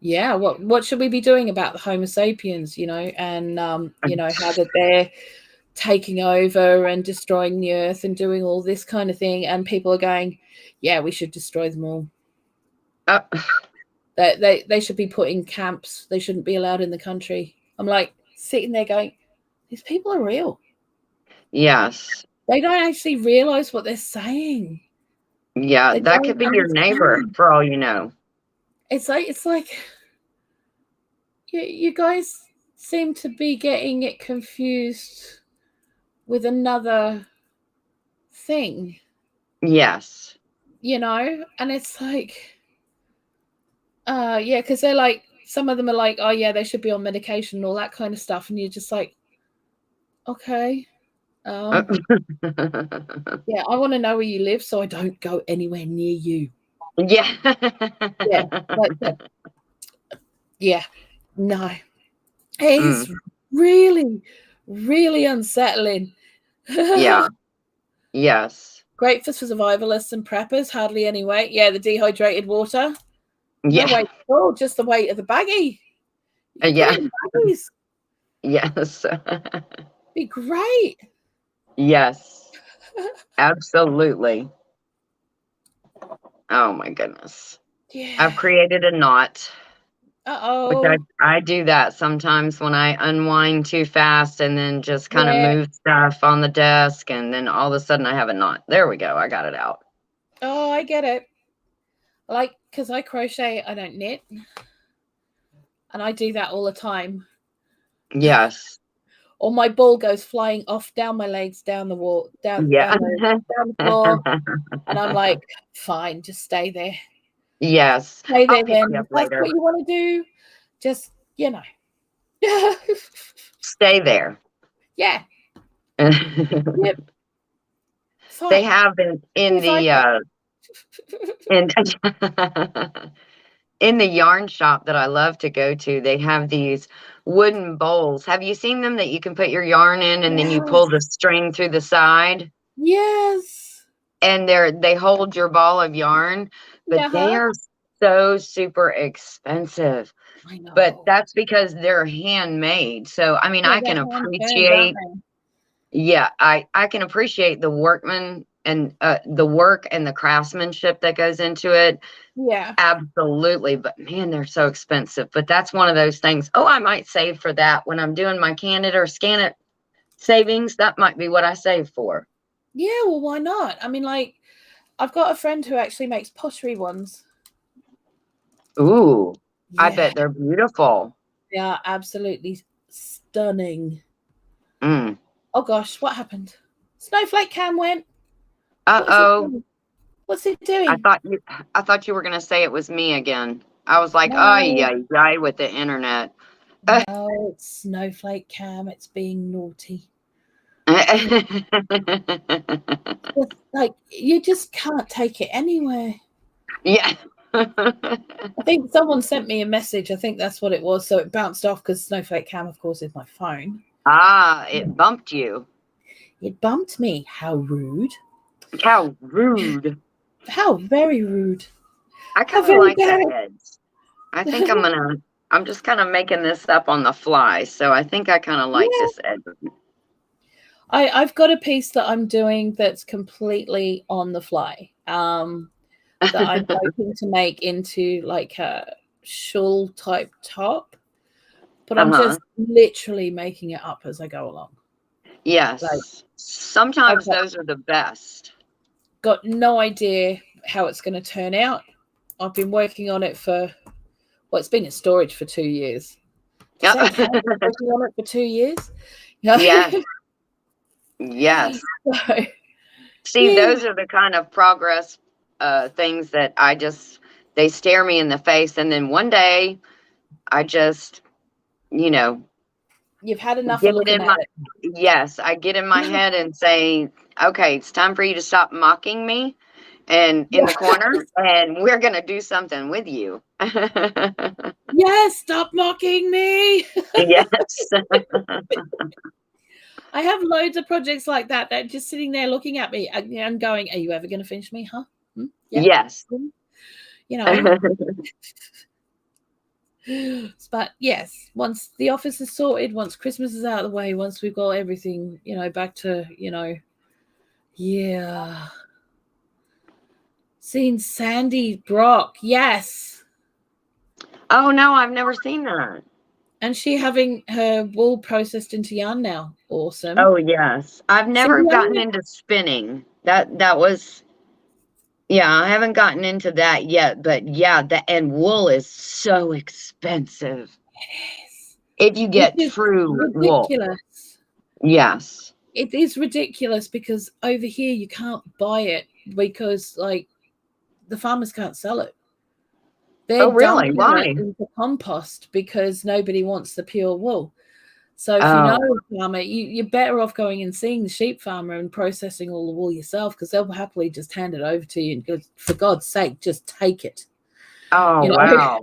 Yeah. What should we be doing about the Homo sapiens? And how that they're taking over and destroying the earth and doing all this kind of thing, and people are going, yeah, we should destroy them all. They should be put in camps. They shouldn't be allowed in the country. I'm like sitting there going, these people are real. Yes. They don't actually realize what they're saying. Yeah, that could be your neighbor for all you know. It's like you guys seem to be getting it confused with another thing. Yes. And it's like, yeah, because they're like, some of them are like, oh yeah, they should be on medication and all that kind of stuff, and you're just like, okay, yeah, I want to know where you live so I don't go anywhere near you. Yeah. Yeah, no, it's really, really unsettling. Yeah. Yes. Great for survivalists and preppers, hardly any weight. Yeah, the dehydrated water. Yeah. No weight at all, just the weight of the baggie. Yeah. Yes. Be great. Yes. Absolutely. Oh my goodness. Yeah. I've created a knot. Uh-oh. Which I do that sometimes when I unwind too fast and then just kind of move stuff on the desk, and then all of a sudden I have a knot. There we go. I got it out. Oh, I get it. Like, because I crochet, I don't knit. And I do that all the time. Yes. Or my ball goes flying off down my legs, down the wall, down the floor. And I'm like, fine, just stay there. Yes. Stay there then. That's what you want to do. Just, Stay there. Yeah. Yep. Fine. They have in the yarn shop that I love to go to, they have these wooden bowls. Have you seen them that you can put your yarn in and then you pull the string through the side? Yes. And they hold your ball of yarn, but they are so super expensive. I know. But that's because they're handmade. So I mean, I can appreciate. Yeah, I can appreciate the and the work and the craftsmanship that goes into it. Yeah. Absolutely. But man, they're so expensive. But that's one of those things. Oh, I might save for that when I'm doing my Canada or Scan It savings. That might be what I save for. Yeah, well, why not? I mean, like, I've got a friend who actually makes pottery ones. Ooh, I Yeah, bet they're beautiful. they are absolutely stunning. Mm. Oh gosh, what happened? Snowflake cam went. What is it Uh-oh. doing? What's it doing? I thought you were gonna say it was me again. I was like, oh No, yeah, with the internet. no, it's Snowflake cam. It's being naughty. It's like you just can't take it anywhere. Yeah. I think someone sent me a message. I think that's what it was. So it bounced off because Snowflake cam, of course, is my phone. Ah, it bumped you. It bumped me. How rude. How rude. How very rude. I How kind of very like the bad. heads. I think I'm just kind of making this up on the fly. So I think I kind of like Yeah. this edge. I've got a piece that I'm doing that's completely on the fly. That I'm hoping to make into like a shawl type top, but I'm Uh-huh. just literally making it up as I go along. Yes. Like, Sometimes I've those are the best. got no idea how it's going to turn out. I've been working on it for, well, it's been in storage for 2 years. Does that count? Working on it for 2 years? No. Yes. Yes. So, See, yeah. those are the kind of progress things that they stare me in the face. And then one day I just, you know, You've had enough of get it looking in at my, it. yes, I get in my head and say, okay, it's time for you to stop mocking me and in the corner, and we're going to do something with you. Yes, stop mocking me. Yes. I have loads of projects like that that are just sitting there looking at me and going, are you ever going to finish me? Huh? Yeah. Yes. You know. But yes, once the office is sorted, once Christmas is out of the way, once we've got everything, back to, yeah. Seen Sandy Brock, yes. Oh, no, I've never seen that. And she having her wool processed into yarn now. Awesome. Oh, yes. I've never See, gotten into spinning. That was, yeah, I haven't gotten into that yet, but yeah, and wool is so expensive. Yes. If you It get is true wool. ridiculous. Yes. It is ridiculous because over here you can't buy it because like the farmers can't sell it. They're Oh, really? dumping Why? it into compost because nobody wants the pure wool. So if you know Oh, a farmer, you're better off going and seeing the sheep farmer and processing all the wool yourself because they'll happily just hand it over to you and go, for God's sake, just take it. oh, wow.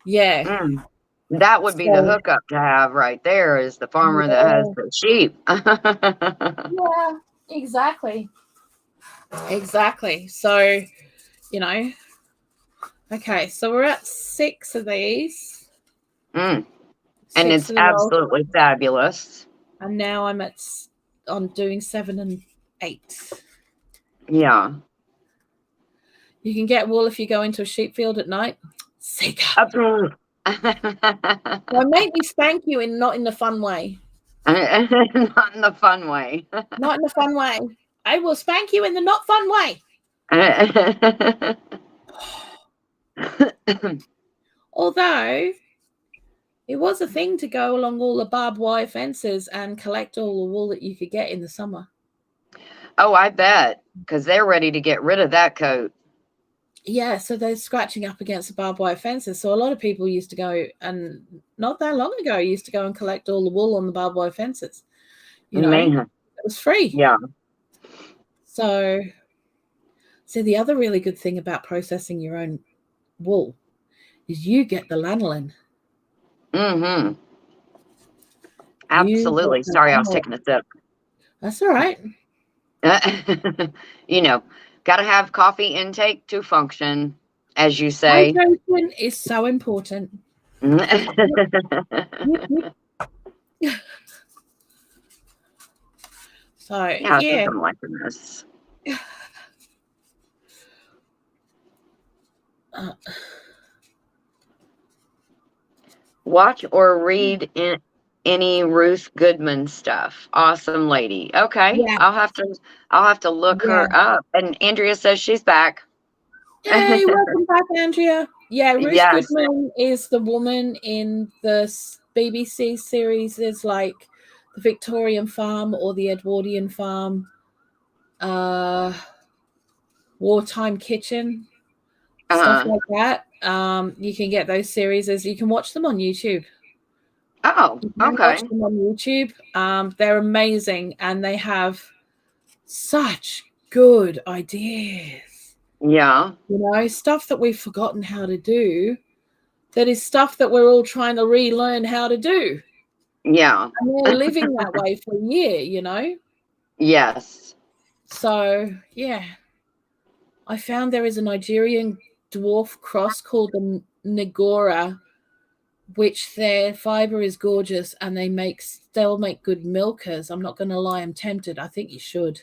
Yeah. Mm. That would be the So, hookup to have right there is the farmer that has yeah, the sheep. yeah, exactly. Exactly. So, okay, so we're at 6 of these. Mm. And 6 it's of the rolls. absolutely fabulous. And now I'm doing 7 and 8. Yeah. You can get wool if you go into a sheep field at night. Seeker. Absolutely. Well, make me spank you not in the fun way. Not in the fun way. Not in the fun way. I will spank you in the not fun way. Although it was a thing to go along all the barbed wire fences and collect all the wool that you could get in the summer. Oh, I bet, because they're ready to get rid of that coat. Yeah, so they're scratching up against the barbed wire fences. So a lot of people used to go, and not that long ago, used to go and collect all the wool on the barbed wire fences. Man. It was free. Yeah. So the other really good thing about processing your own wool is you get the lanolin. Mm-hmm. Absolutely. Sorry, I was taking a sip. That's all right. Got to have coffee intake to function, as you say. Hydration is so important. So, yeah, I think I'm liking this. Watch or read any Ruth Goodman stuff. Awesome lady. Okay, Yeah. I'll have to look her up. And Andrea says she's back. Yay, welcome back, Andrea. Yeah, Ruth Yes. Goodman is the woman in the BBC series. Is like the Victorian Farm or the Edwardian Farm, Wartime Kitchen, stuff like that. You can get those series as you can watch them on YouTube. Oh, You can okay. watch them on YouTube. They're amazing, and they have such good ideas. Yeah. You know, stuff that we've forgotten how to do. That is stuff that we're all trying to relearn how to do. Yeah. And they're living that way for a year, you know? Yes. So, yeah. I found there is a Nigerian dwarf cross called the Ngora, which their fiber is gorgeous and they'll make good milkers. I'm not going to lie, I'm tempted. I think you should.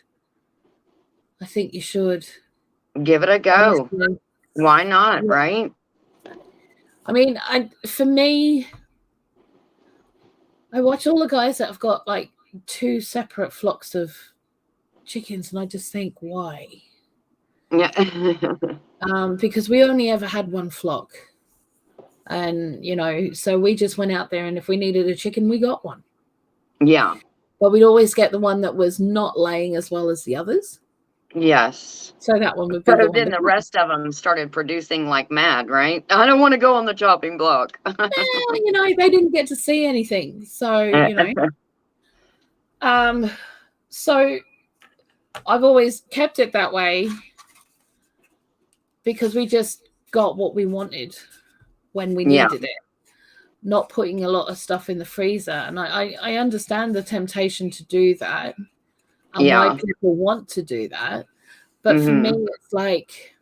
Give it a go. Honestly. Why not, right? I mean, for me, I watch all the guys that have got like 2 separate flocks of chickens, and I just think, why? Yeah. Because we only ever had 1 flock, and you know, so we just went out there, and if we needed a chicken, we got one. Yeah. But we'd always get the one that was not laying as well as the others. Yes. So that one would be but then the rest of them started producing like mad, right? I don't want to go on the chopping block. Well, you know, they didn't get to see anything. So, you know. So I've always kept it that way because we just got what we wanted when we needed it. Not putting a lot of stuff in the freezer. And I understand the temptation to do that and why people want to do that. But for me, it's like,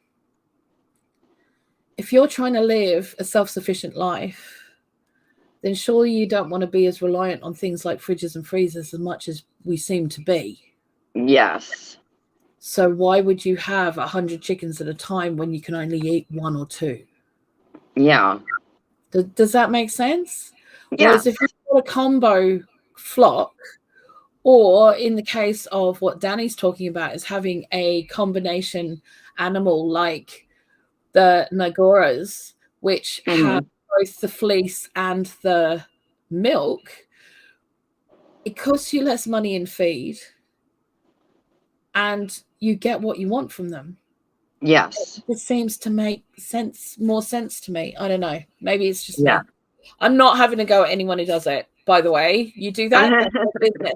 if you're trying to live a self-sufficient life, then surely you don't want to be as reliant on things like fridges and freezers as much as we seem to be. Yes. So why would you have 100 chickens at a time when you can only eat 1 or 2? Yeah. Does that make sense? Yeah. Whereas if you've got a combo flock, or in the case of what Danny's talking about, is having a combination animal like the Nagoras, which have both the fleece and the milk, it costs you less money in feed and you get what you want from them. Yes. It seems to make more sense to me. I don't know. Maybe it's just me. I'm not having to go at anyone who does it, by the way. You do that, that's your business.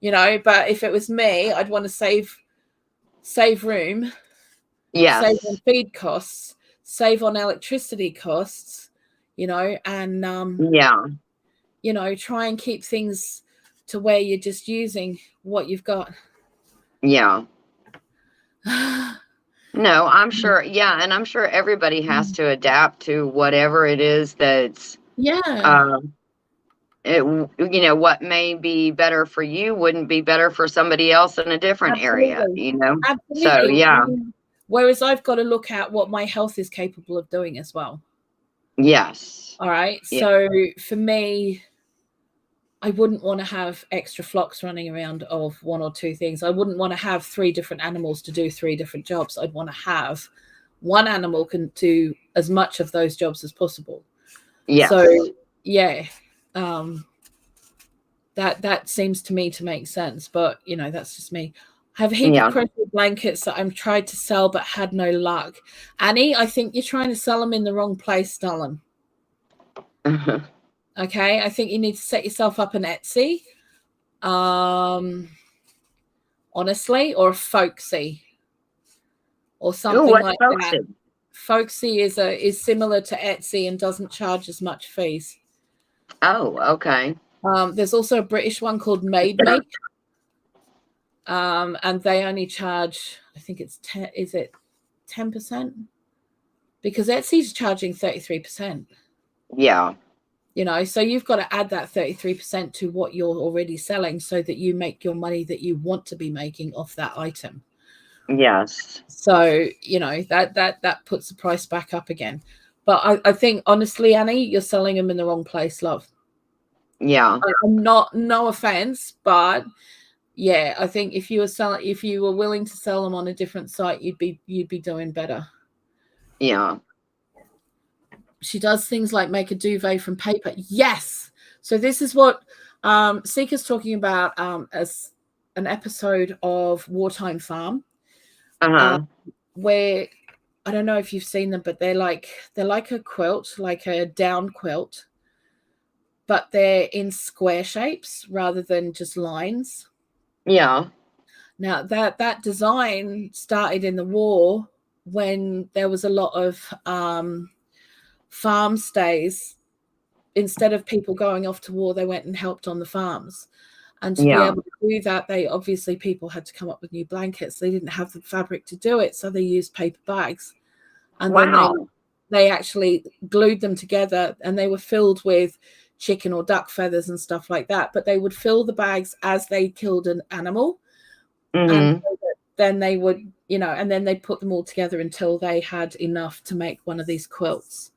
You know, but if it was me, I'd want to save room, save on feed costs, save on electricity costs, you know, and you know, try and keep things to where you're just using what you've got. Yeah. No, I'm sure. Yeah, and I'm sure everybody has to adapt to whatever it is that's you know, what may be better for you wouldn't be better for somebody else in a different area, you know. Absolutely. So whereas I've got to look at what my health is capable of doing as well. Yes. All right. So for me, I wouldn't want to have extra flocks running around of 1 or 2 things. I wouldn't want to have 3 different animals to do 3 different jobs. I'd want to have one animal can do as much of those jobs as possible. Yes. So that seems to me to make sense, but you know, that's just me. I have a heap of crochet blankets that I'm tried to sell but had no luck. Annie, I think you're trying to sell them in the wrong place, darling. Okay, I think you need to set yourself up an Etsy, honestly, or a Folksy, or something like that. Folksy is similar to Etsy and doesn't charge as much fees. Oh, okay. There's also a British one called Made Make, and they only charge, I think it's 10. Is it 10%? Because Etsy's charging 33%. Yeah. You know, so you've got to add that 33% to what you're already selling so that you make your money that you want to be making off that item. Yes. So, that puts the price back up again. But I think, honestly, Annie, you're selling them in the wrong place, love. Yeah. I'm not, no offense, but yeah, I think if you were willing to sell them on a different site, you'd be doing better. Yeah. She does things like make a duvet from paper. Yes. So this is what Seeker's talking about as an episode of Wartime Farm, where I don't know if you've seen them, but they're like a quilt, like a down quilt, but they're in square shapes rather than just lines. Yeah. Now that design started in the war when there was a lot of farm stays. Instead of people going off to war, they went and helped on the farms. And to be able to do that, people had to come up with new blankets. They didn't have the fabric to do it, so they used paper bags. And then they actually glued them together, and they were filled with chicken or duck feathers and stuff like that. But they would fill the bags as they killed an animal. And then they would, and then they put them all together until they had enough to make one of these quilts.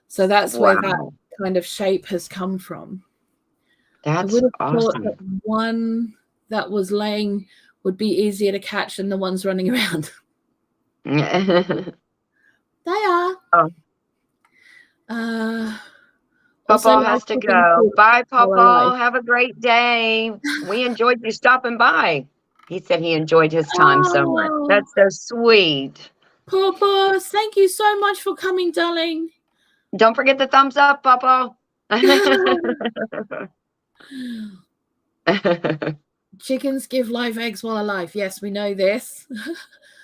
So that's where that kind of shape has come from. That's I would have awesome. thought that one that was laying would be easier to catch than the ones running around. They are. Papa has to go. Bye, Papa. Have a great day. We enjoyed you stopping by. He said he enjoyed his time so much. That's so sweet. Papa, thank you so much for coming, darling. Don't forget the thumbs up, Papa. Chickens give live eggs while alive. Yes, we know this.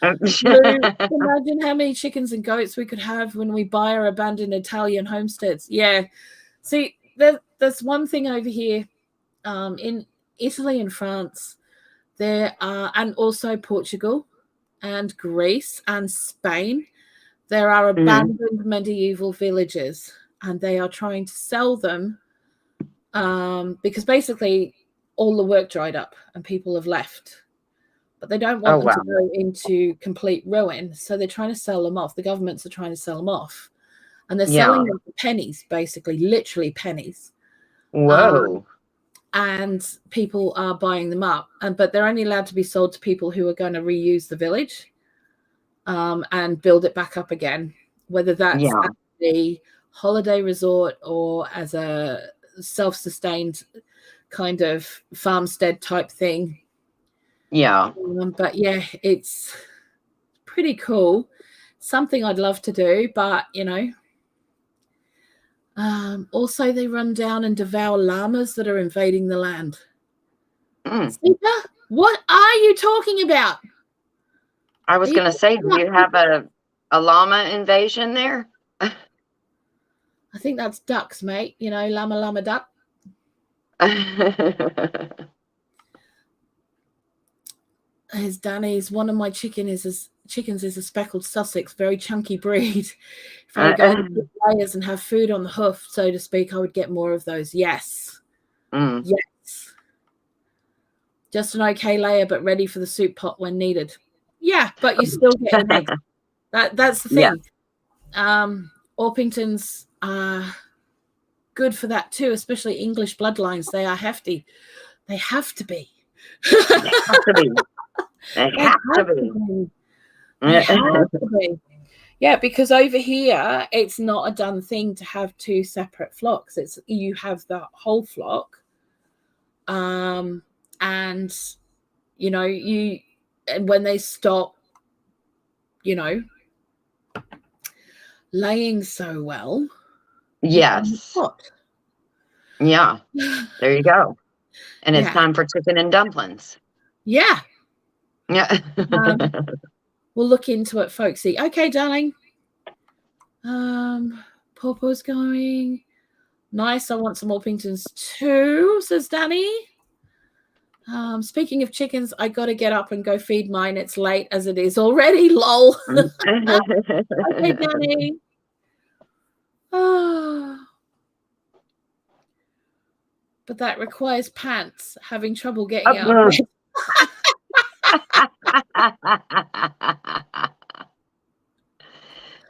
Imagine how many chickens and goats we could have when we buy our abandoned Italian homesteads. Yeah. See, there's one thing over here in Italy and France. There are, and also Portugal and Greece and Spain. There are abandoned medieval villages, and they are trying to sell them because basically all the work dried up and people have left. But they don't want them to go into complete ruin, so they're trying to sell them off. The governments are trying to sell them off. And they're selling them for pennies, basically, literally pennies. Whoa. And people are buying them up. But they're only allowed to be sold to people who are going to reuse the village and build it back up again, whether that's at the holiday resort or as a self-sustained kind of farmstead type thing. Yeah. But yeah, it's pretty cool. Something I'd love to do, but also they run down and devour llamas that are invading the land. Sita, what are you talking about? I was going to say, do you have a llama invasion there? I think that's ducks, mate. Llama duck. As Danny's, one of my chickens is a speckled Sussex, very chunky breed. If I go into layers and have food on the hoof, so to speak, I would get more of those. Yes. Yes. Just an okay layer, but ready for the soup pot when needed. Yeah, but you still get an egg. That's the thing. Yeah. Orpingtons are good for that too, especially English bloodlines. They are hefty. They have to be. They have to be. They have to be. Yeah, because over here it's not a done thing to have two separate flocks. You have the whole flock, and when they stop, laying so well. Yes. Yeah. There you go. And it's time for chicken and dumplings. Yeah. Yeah. We'll look into it, folksy. Okay, darling. Papa's going. Nice. I want some Orpingtons too, says Danny. Speaking of chickens, I got to get up and go feed mine. It's late as it is already. Lol. Okay, Danny. But that requires pants. Having trouble getting out of bed.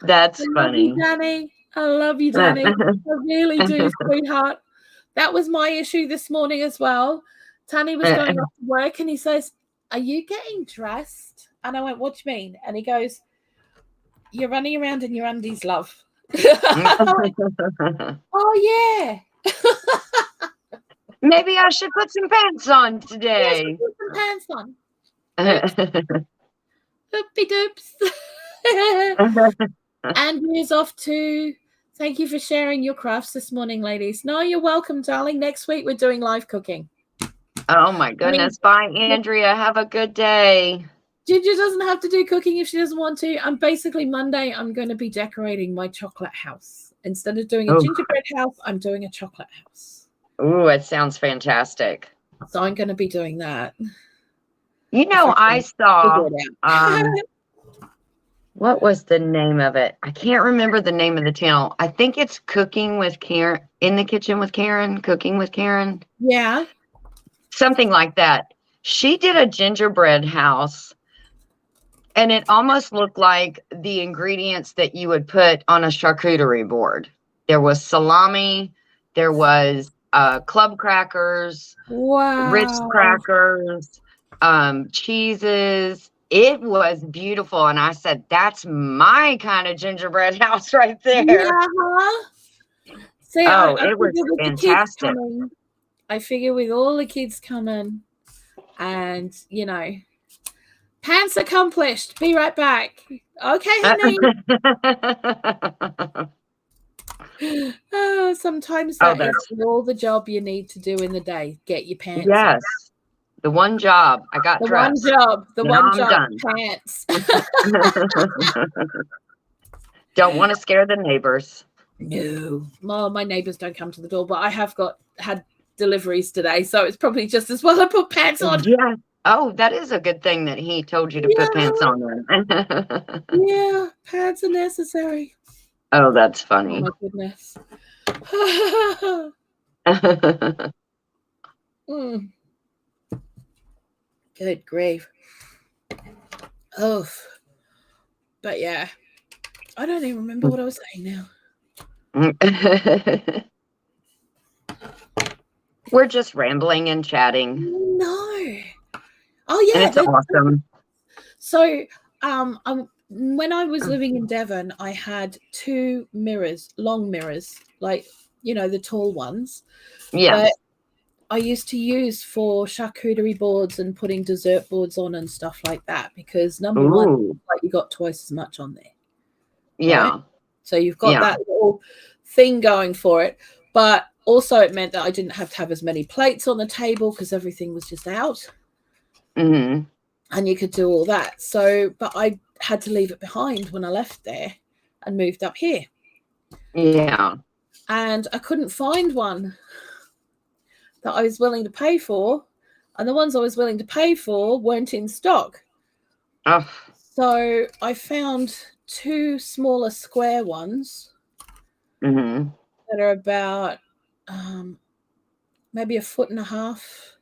That's I love you, funny. Danny. I love you, Danny. I really do, sweetheart. That was my issue this morning as well. Tanny was going off to work and he says, "Are you getting dressed?" And I went, "What do you mean?" And he goes, "You're running around in your undies, love." Went, "Oh, yeah." Maybe I should put some pants on Yes, today. put some pants on. Oopie doops. Andrew's off too. Thank you for sharing your crafts this morning, ladies. No, you're welcome, darling. Next week, we're doing live cooking. Oh, my goodness. Bye, Andrea. Have a good day. Ginger doesn't have to do cooking if she doesn't want to. I'm basically Monday, I'm going to be decorating my chocolate house. Instead of doing a gingerbread house, I'm doing a chocolate house. Ooh, it sounds fantastic. So I'm going to be doing that. You know, I saw, what was the name of it? I can't remember the name of the channel. I think it's Cooking with Karen, In the Kitchen with Karen, Cooking with Karen. Yeah. Something like that. She did a gingerbread house, and it almost looked like the ingredients that you would put on a charcuterie board. There was salami, there was club crackers, Ritz crackers, cheeses. It was beautiful. And I said, that's my kind of gingerbread house right there. Yeah. See, it was fantastic. I figure with all the kids coming and, you know, pants accomplished. Be right back. Okay, honey. Sometimes that is all the job you need to do in the day. Get your pants. Yes. The one job. I got dressed. The one job. Done. Pants. Don't want to scare the neighbors. No. Well, my neighbors don't come to the door, but I have had deliveries today, so it's probably just as well I put pants on. Yeah. Oh, that is a good thing that he told you to put pants on then. Yeah, pants are necessary. Oh, that's funny. Oh, my goodness. Good grief. Oh, but yeah, I don't even remember what I was saying now. We're just rambling and chatting. No. Oh yeah, and it's awesome. So, when I was living in Devon, I had 2 mirrors, long mirrors, like, you know, the tall ones. Yeah. But I used to use for charcuterie boards and putting dessert boards on and stuff like that, because number one, like, you got twice as much on there. Yeah. Right? So you've got that little thing going for it. But also it meant that I didn't have to have as many plates on the table because everything was just out. Mm-hmm. And you could do all that. So, but I had to leave it behind when I left there and moved up here. Yeah. And I couldn't find one that I was willing to pay for. And the ones I was willing to pay for weren't in stock. Oh. So I found 2 smaller square ones that are about maybe 1.5 feet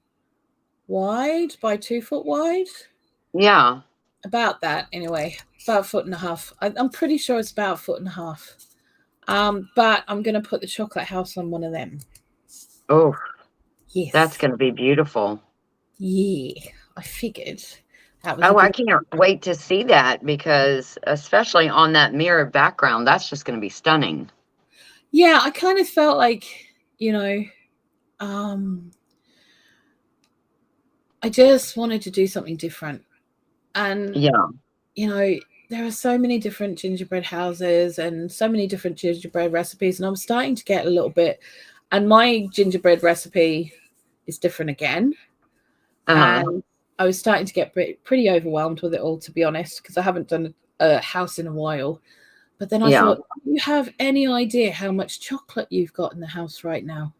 wide by 2 foot wide. Yeah. About that anyway. About 1.5 feet. I'm pretty sure it's about 1.5 feet. But I'm going to put the chocolate house on one of them. Oh. Yes. That's going to be beautiful. Yeah. I figured. I can't wait to see that, because especially on that mirror background, that's just going to be stunning. Yeah, I kind of felt like, you know, I just wanted to do something different. And, you know, there are so many different gingerbread houses and so many different gingerbread recipes. And I'm starting to get a little bit, and my gingerbread recipe is different again. And I was starting to get pretty overwhelmed with it all, to be honest, because I haven't done a house in a while. But then I thought, do you have any idea how much chocolate you've got in the house right now?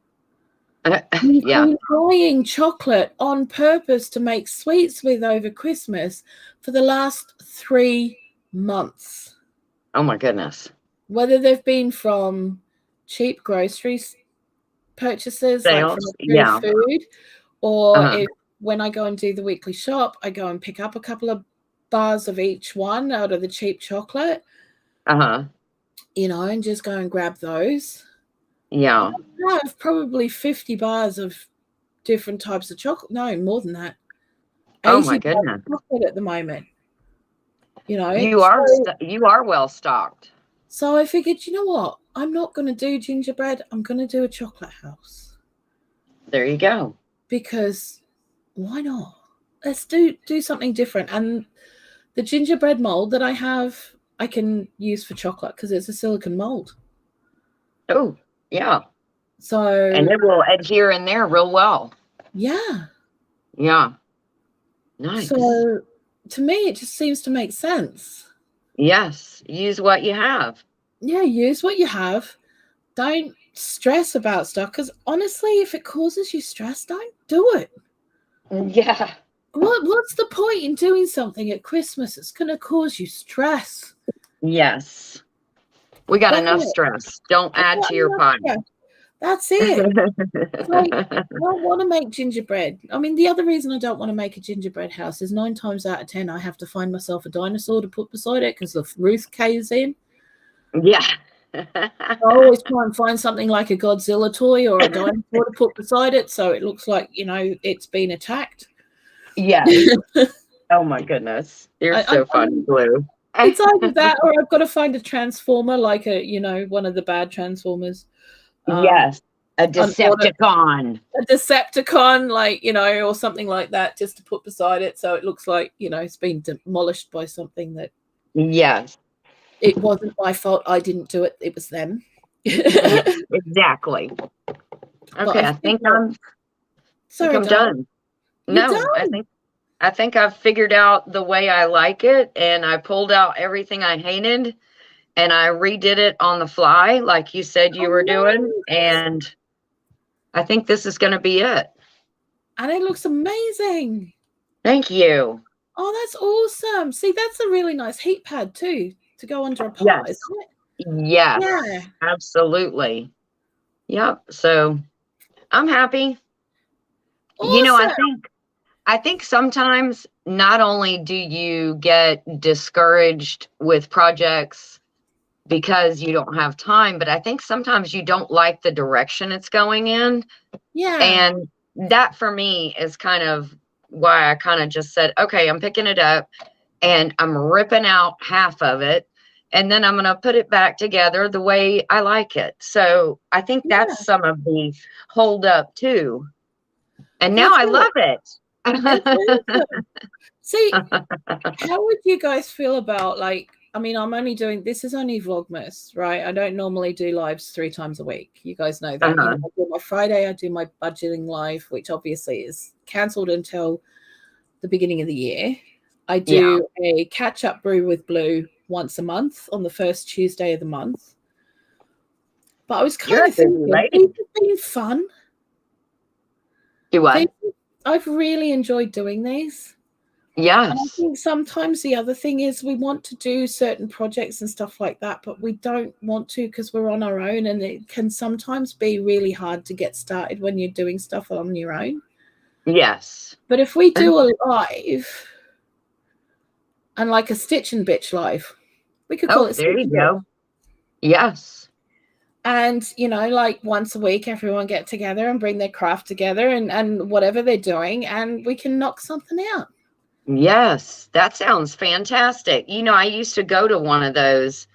You've been buying chocolate on purpose to make sweets with over Christmas for the last 3 months. Oh my goodness. Whether they've been from cheap groceries purchases, sales, like from food, or when I go and do the weekly shop, I go and pick up a couple of bars of each one out of the cheap chocolate. and just go and grab those. Yeah. I have probably 50 bars of different types of chocolate. No, more than that. Oh my 80 bars goodness. of chocolate at the moment. You are well stocked. So I figured, you know what? I'm not going to do gingerbread. I'm going to do a chocolate house. There you go. Because why not? Let's do something different. And the gingerbread mold that I have, I can use for chocolate because it's a silicone mold. Oh, yeah. So and it will adhere in there real well. Yeah. Yeah. Nice. So to me, it just seems to make sense. Yes. Use what you have. Yeah, use what you have. Don't stress about stuff because honestly, if it causes you stress, don't do it. Yeah. What's the point in doing something at Christmas that's going to cause you stress? Yes. We got enough stress. Don't add to your pie. That's it. Like, I don't want to make gingerbread. I mean, the other reason I don't want to make a gingerbread house is 9 times out of 10, I have to find myself a dinosaur to put beside it because the roof caves in. Yeah. I always try and find something like a Godzilla toy or a dinosaur to put beside it so it looks like, it's been attacked. Yeah. Oh my goodness. You're so funny, Blue. It's either that or I've got to find a transformer like one of the bad Transformers. Yes. A Decepticon. A Decepticon, or something like that just to put beside it so it looks like, it's been demolished by something that. Yes. It wasn't my fault. I didn't do it. It was them. Yes, exactly. Okay, I think I'm done. No, I think I've figured out the way I like it, and I pulled out everything I hated, and I redid it on the fly, like you said you were doing, and I think this is going to be it. And it looks amazing. Thank you. Oh, that's awesome. See, that's a really nice heat pad too to go under a pie, yes. isn't it? Yes, yeah. Absolutely. Yep. So I'm happy. Awesome. I think sometimes not only do you get discouraged with projects because you don't have time, but I think sometimes you don't like the direction it's going in. Yeah. And that for me is kind of why I kind of just said, okay, I'm picking it up and I'm ripping out half of it. And then I'm going to put it back together the way I like it. So I think that's some of the hold up too. And now I love it. See, how would you guys feel about I'm only doing, this is only Vlogmas, right? I don't normally do lives 3 times a week. You guys know that. I do my Friday, I do my budgeting live, which obviously is cancelled until the beginning of the year. I do a catch-up brew with Blue once a month on the first Tuesday of the month. But I was kind of thinking, these have been fun. Do what? I've really enjoyed doing these. Yes. And I think sometimes the other thing is we want to do certain projects and stuff like that, but we don't want to because we're on our own, and it can sometimes be really hard to get started when you're doing stuff on your own. Yes. But if we do a live and like a Stitch and Bitch live, we could call it there you go. Yes. And, once a week, everyone get together and bring their craft together and whatever they're doing, and we can knock something out. Yes, that sounds fantastic. I used to go to one of those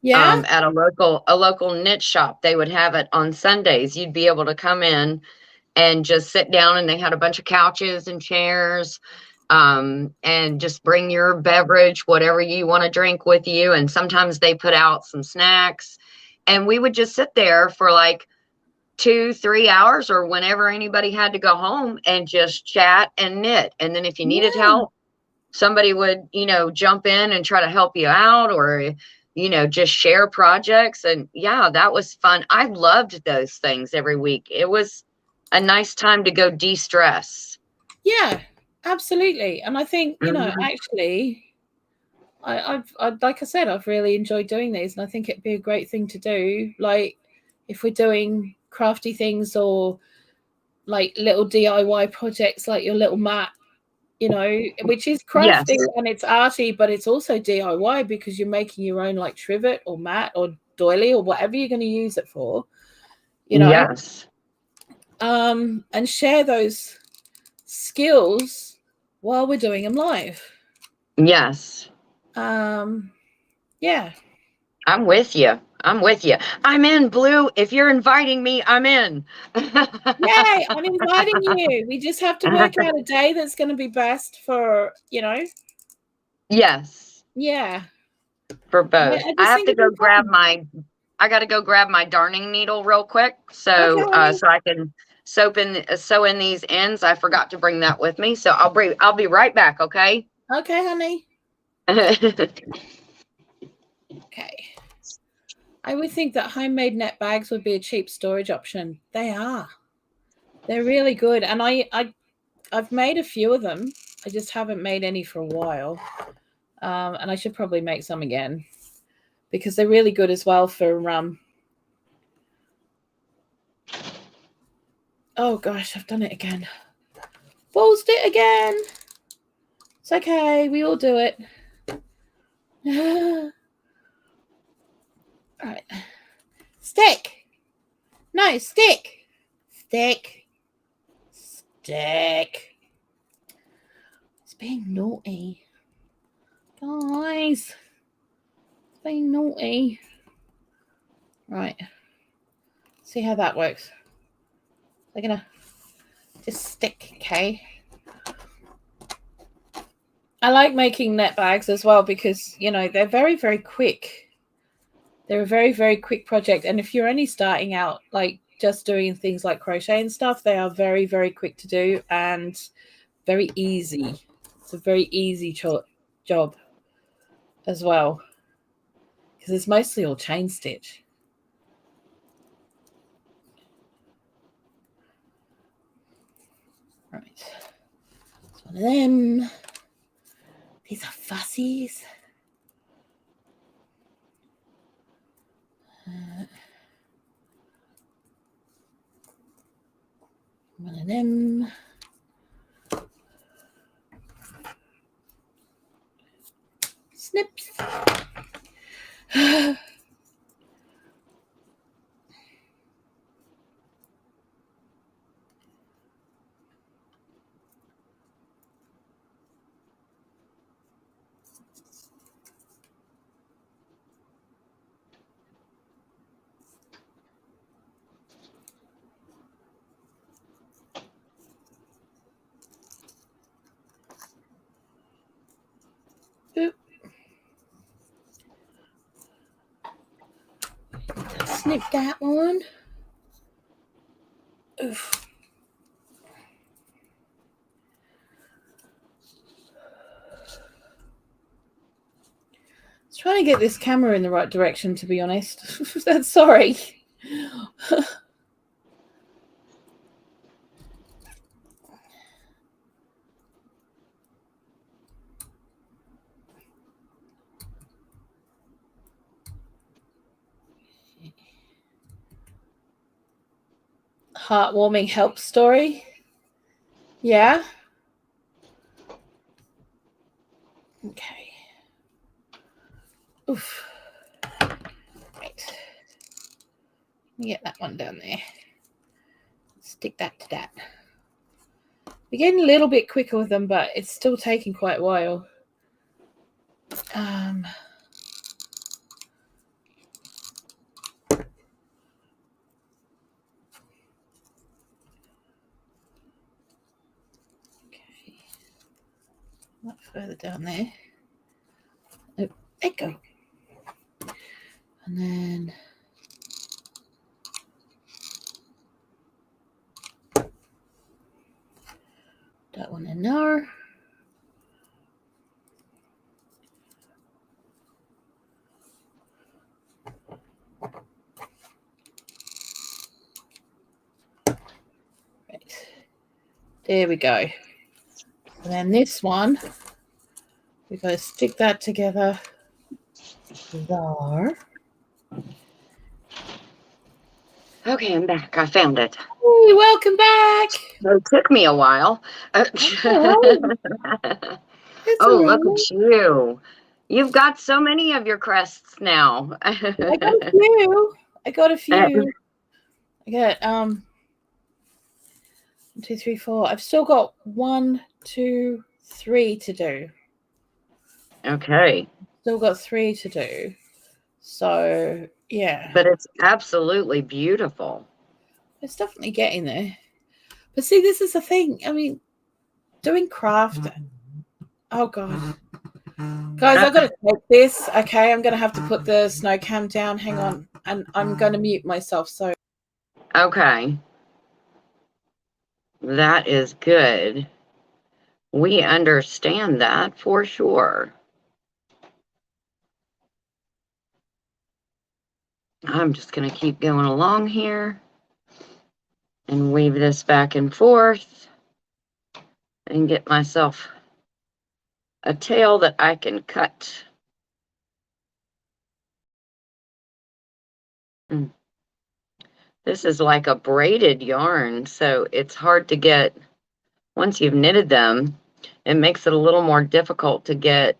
at a local knit shop. They would have it on Sundays. You'd be able to come in and just sit down, and they had a bunch of couches and chairs, and just bring your beverage, whatever you want to drink with you. And sometimes they put out some snacks, and we would just sit there for 2-3 hours or whenever anybody had to go home and just chat and knit. And then if you needed help, somebody would, jump in and try to help you out, or, just share projects. And that was fun. I loved those things every week. It was a nice time to go de-stress. Yeah, absolutely. And I think, actually, I've like I said, I've really enjoyed doing these, and I think it'd be a great thing to do. If we're doing crafty things or little DIY projects, like your little mat, which is crafty and it's arty, but it's also DIY because you're making your own trivet or mat or doily or whatever you're going to use it for, you know. Yes. And share those skills while we're doing them live. Yes. Yeah. I'm with you. I'm with you. I'm in, Blue. If you're inviting me, I'm in. Yay, I'm inviting you. We just have to work out a day that's going to be best for, you know. Yes. Yeah. For both. I have to go grab my I got to go grab my darning needle real quick. So okay, so I can sew in these ends. I forgot to bring that with me. So I'll be right back, okay? Okay, honey. Okay. I would think that homemade net bags would be a cheap storage option. They are. They're really good. And I've made a few of them. I just haven't made any for a while. And I should probably make some again because they're really good as well for oh gosh, I've done it again. Paused it again. It's okay. We all do it. All right. Stick. No, stick. Stick. Stick. It's being naughty. Guys. It's being naughty. Right. See how that works. They're going to just stick, okay? I like making net bags as well because, you know, they're very, very quick. They're a very, very quick project. And if you're only starting out, like just doing things like crochet and stuff, they are very, very quick to do and very easy. It's a very easy job as well because it's mostly all chain stitch. Right. It's one of them. These are fussies. One of them. Snips. Oop. Snip that one. Oof. Trying to get this camera in the right direction, to be honest. That's sorry. Heartwarming help story. Yeah. Okay. Oof. Right. Let me get that one down there. Stick that to that. We're getting a little bit quicker with them, but it's still taking quite a while. Okay. Not further down there. Oh, there you go. And then that one in there. Right. There we go. And then this one, we've got to stick that together there. Okay, I'm back. I found it. Hey, welcome back. It took me a while. Right. Oh, look at you. You've got so many of your crests now. I got a few. I got 1, 2, 3, 4. I've still got 1, 2, 3 to do. Okay. Still got 3 to do. So, yeah. But it's absolutely beautiful. It's definitely getting there. But see, this is the thing. I mean, doing craft. Oh, God. Guys, I've got to take this. Okay, I'm going to have to put the snow cam down. Hang on. And I'm going to mute myself. So. Okay. That is good. We understand that for sure. I'm just going to keep going along here and weave this back and forth and get myself a tail that I can cut. This is like a braided yarn, so it's hard to get, once you've knitted them, it makes it a little more difficult to get,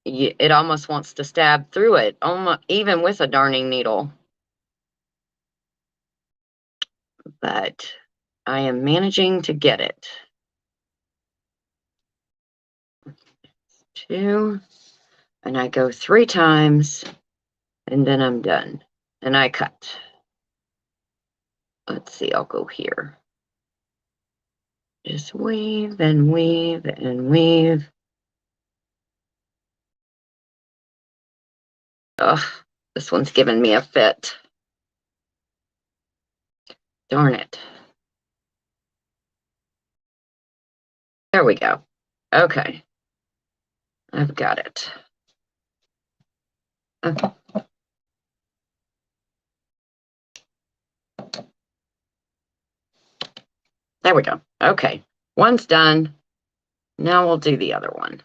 it almost wants to stab through it, almost, even with a darning needle. But I am managing to get it. 2, and I go 3 times, and then I'm done, and I cut. Let's see, I'll go here. Just weave and weave and weave. Ugh, this one's giving me a fit. Darn it. There we go. Okay. I've got it. Okay. There we go. Okay. One's done. Now we'll do the other one.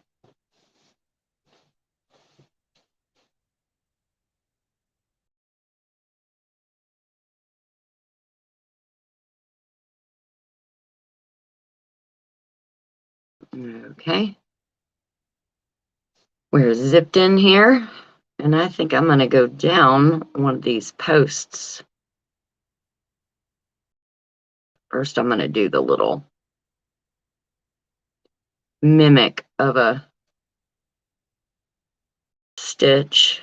Okay. We're zipped in here, and I think I'm going to go down one of these posts. First, I'm going to do the little mimic of a stitch,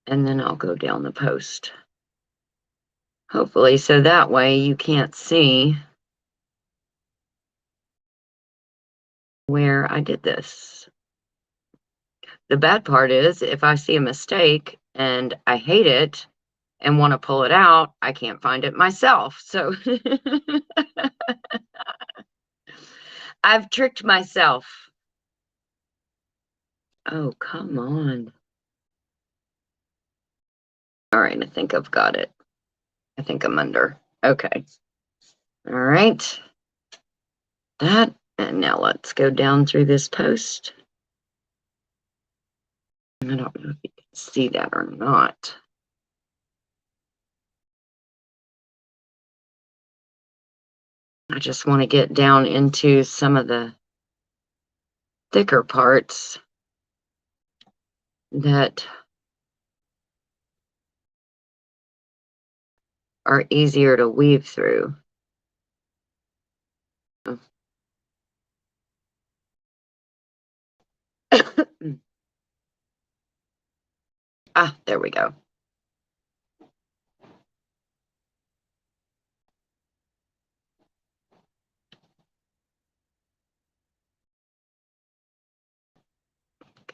and then I'll go down the post. Hopefully, so that way you can't see where I did this. The bad part is if I see a mistake and I hate it and want to pull it out, I can't find it myself. So I've tricked myself. Oh, come on. All right, I think I've got it. I think I'm under. Okay. All right. That, and now let's go down through this post. I don't know if you can see that or not. I just want to get down into some of the thicker parts that are easier to weave through. Ah, there we go.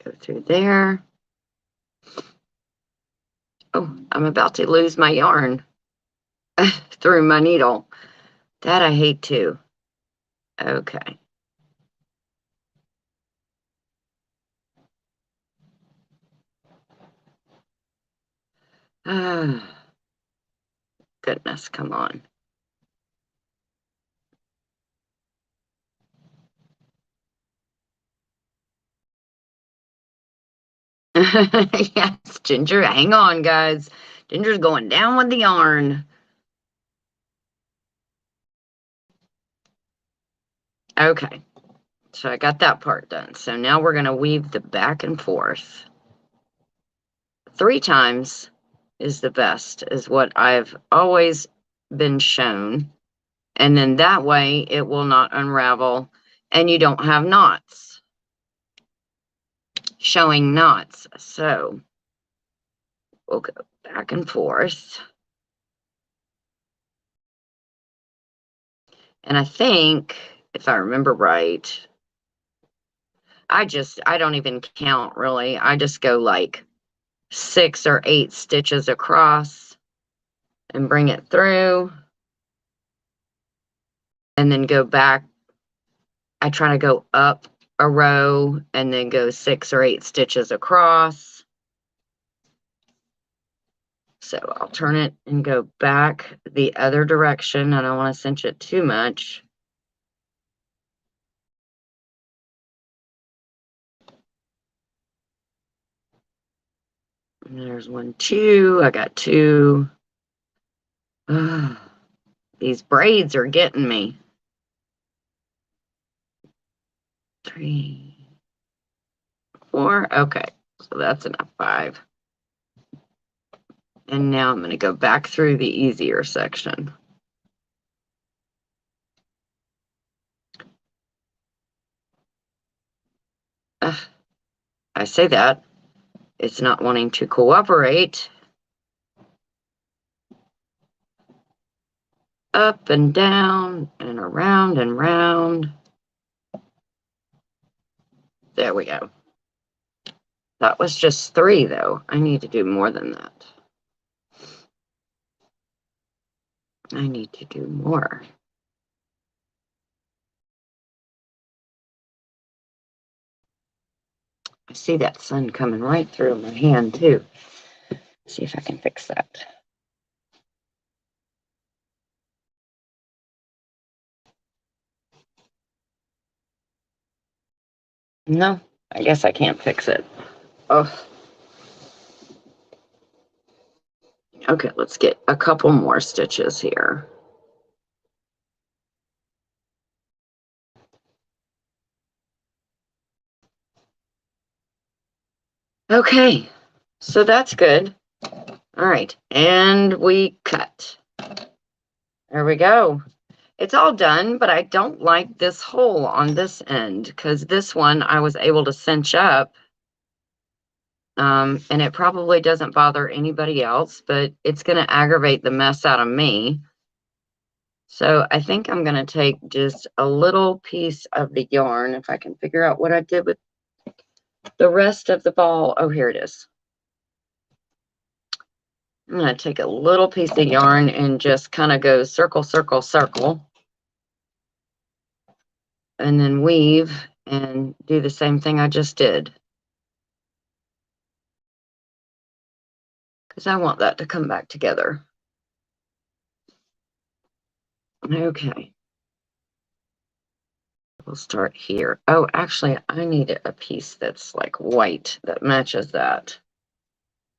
Go through there. Oh, I'm about to lose my yarn through my needle. That I hate too. Okay. Ah, goodness, come on. Yes, Ginger, hang on, guys. Ginger's going down with the yarn. Okay. So I got that part done. So now we're going to weave the back and forth. 3 times is the best, is what I've always been shown. And then that way it will not unravel and you don't have knots, showing knots. So we'll go back and forth. And I think, if I remember right, I don't even count really. I just go like 6 or 8 stitches across and bring it through. And then go back. I try to go up a row and then go 6 or 8 stitches across. So I'll turn it and go back the other direction. I don't want to cinch it too much. And there's 1, 2. I got 2. These braids are getting me. 3, 4. Okay, so that's enough. 5. And now I'm going to go back through the easier section. I say that. It's not wanting to cooperate. Up and down and around and round. There we go. That was just 3, though. I need to do more than that. I need to do more. I see that sun coming right through my hand, too. Let's see if I can fix that. No, I guess I can't fix it. Oh. Okay, let's get a couple more stitches here. Okay, so that's good. All right, and we cut. There we go. It's all done, but I don't like this hole on this end because this one I was able to cinch up. And it probably doesn't bother anybody else, but it's going to aggravate the mess out of me. So I think I'm going to take just a little piece of the yarn, if I can figure out what I did with the rest of the ball. Oh, here it is. I'm going to take a little piece of yarn and just kind of go circle, circle, circle. And then weave and do the same thing I just did. Because I want that to come back together. Okay. We'll start here. Oh, actually, I need a piece that's like white that matches that.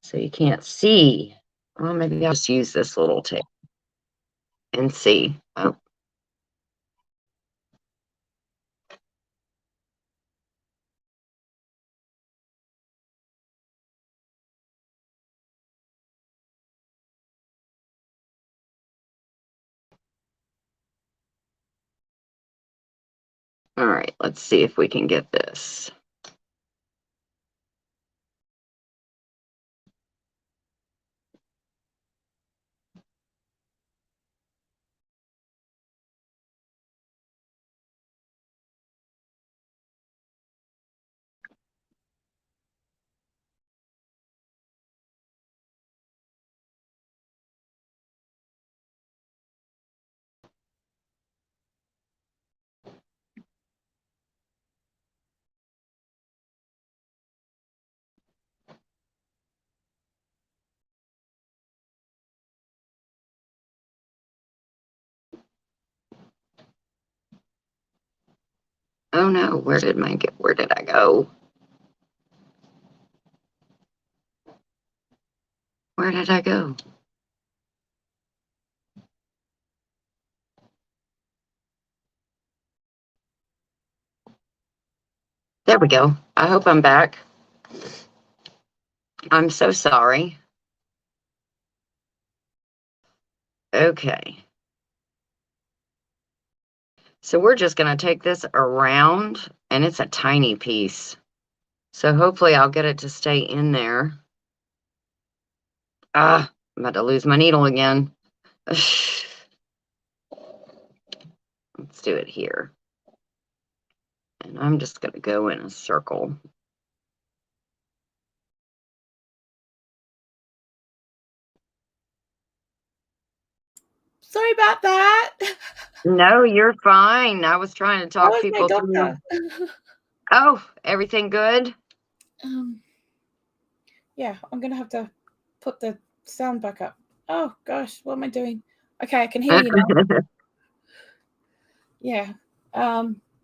So you can't see. Well, maybe I'll just use this little tape and see. Oh. All right, let's see if we can get this. Oh no, where did I go? Where did I go? There we go. I hope I'm back. I'm so sorry. Okay. So we're just going to take this around, and it's a tiny piece. So hopefully I'll get it to stay in there. Ah, I'm about to lose my needle again. Let's do it here. And I'm just going to go in a circle. Sorry about that. No, you're fine. I was trying to talk people through. Oh, everything good? Yeah, I'm going to have to put the sound back up. Oh, gosh, what am I doing? Okay, I can hear you now. Yeah.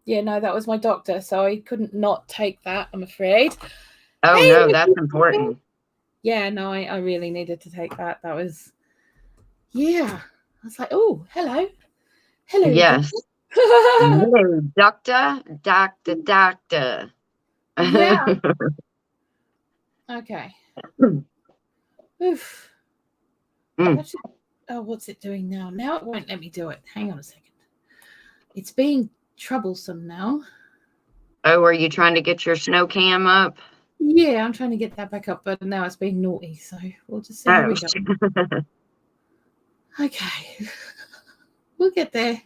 Yeah, no, that was my doctor, so I couldn't not take that, I'm afraid. Oh, hey, no, that's important. Yeah, no, I really needed to take that. That was, yeah. I was like, oh, hello. Hello. Yes. Hello, doctor. Yeah. Okay. Oof. Oh, what's it doing now? Now it won't let me do it. Hang on a second. It's being troublesome now. Oh, are you trying to get your snow cam up? Yeah, I'm trying to get that back up, but now it's being naughty, so we'll just see how we go. Okay. We'll get there.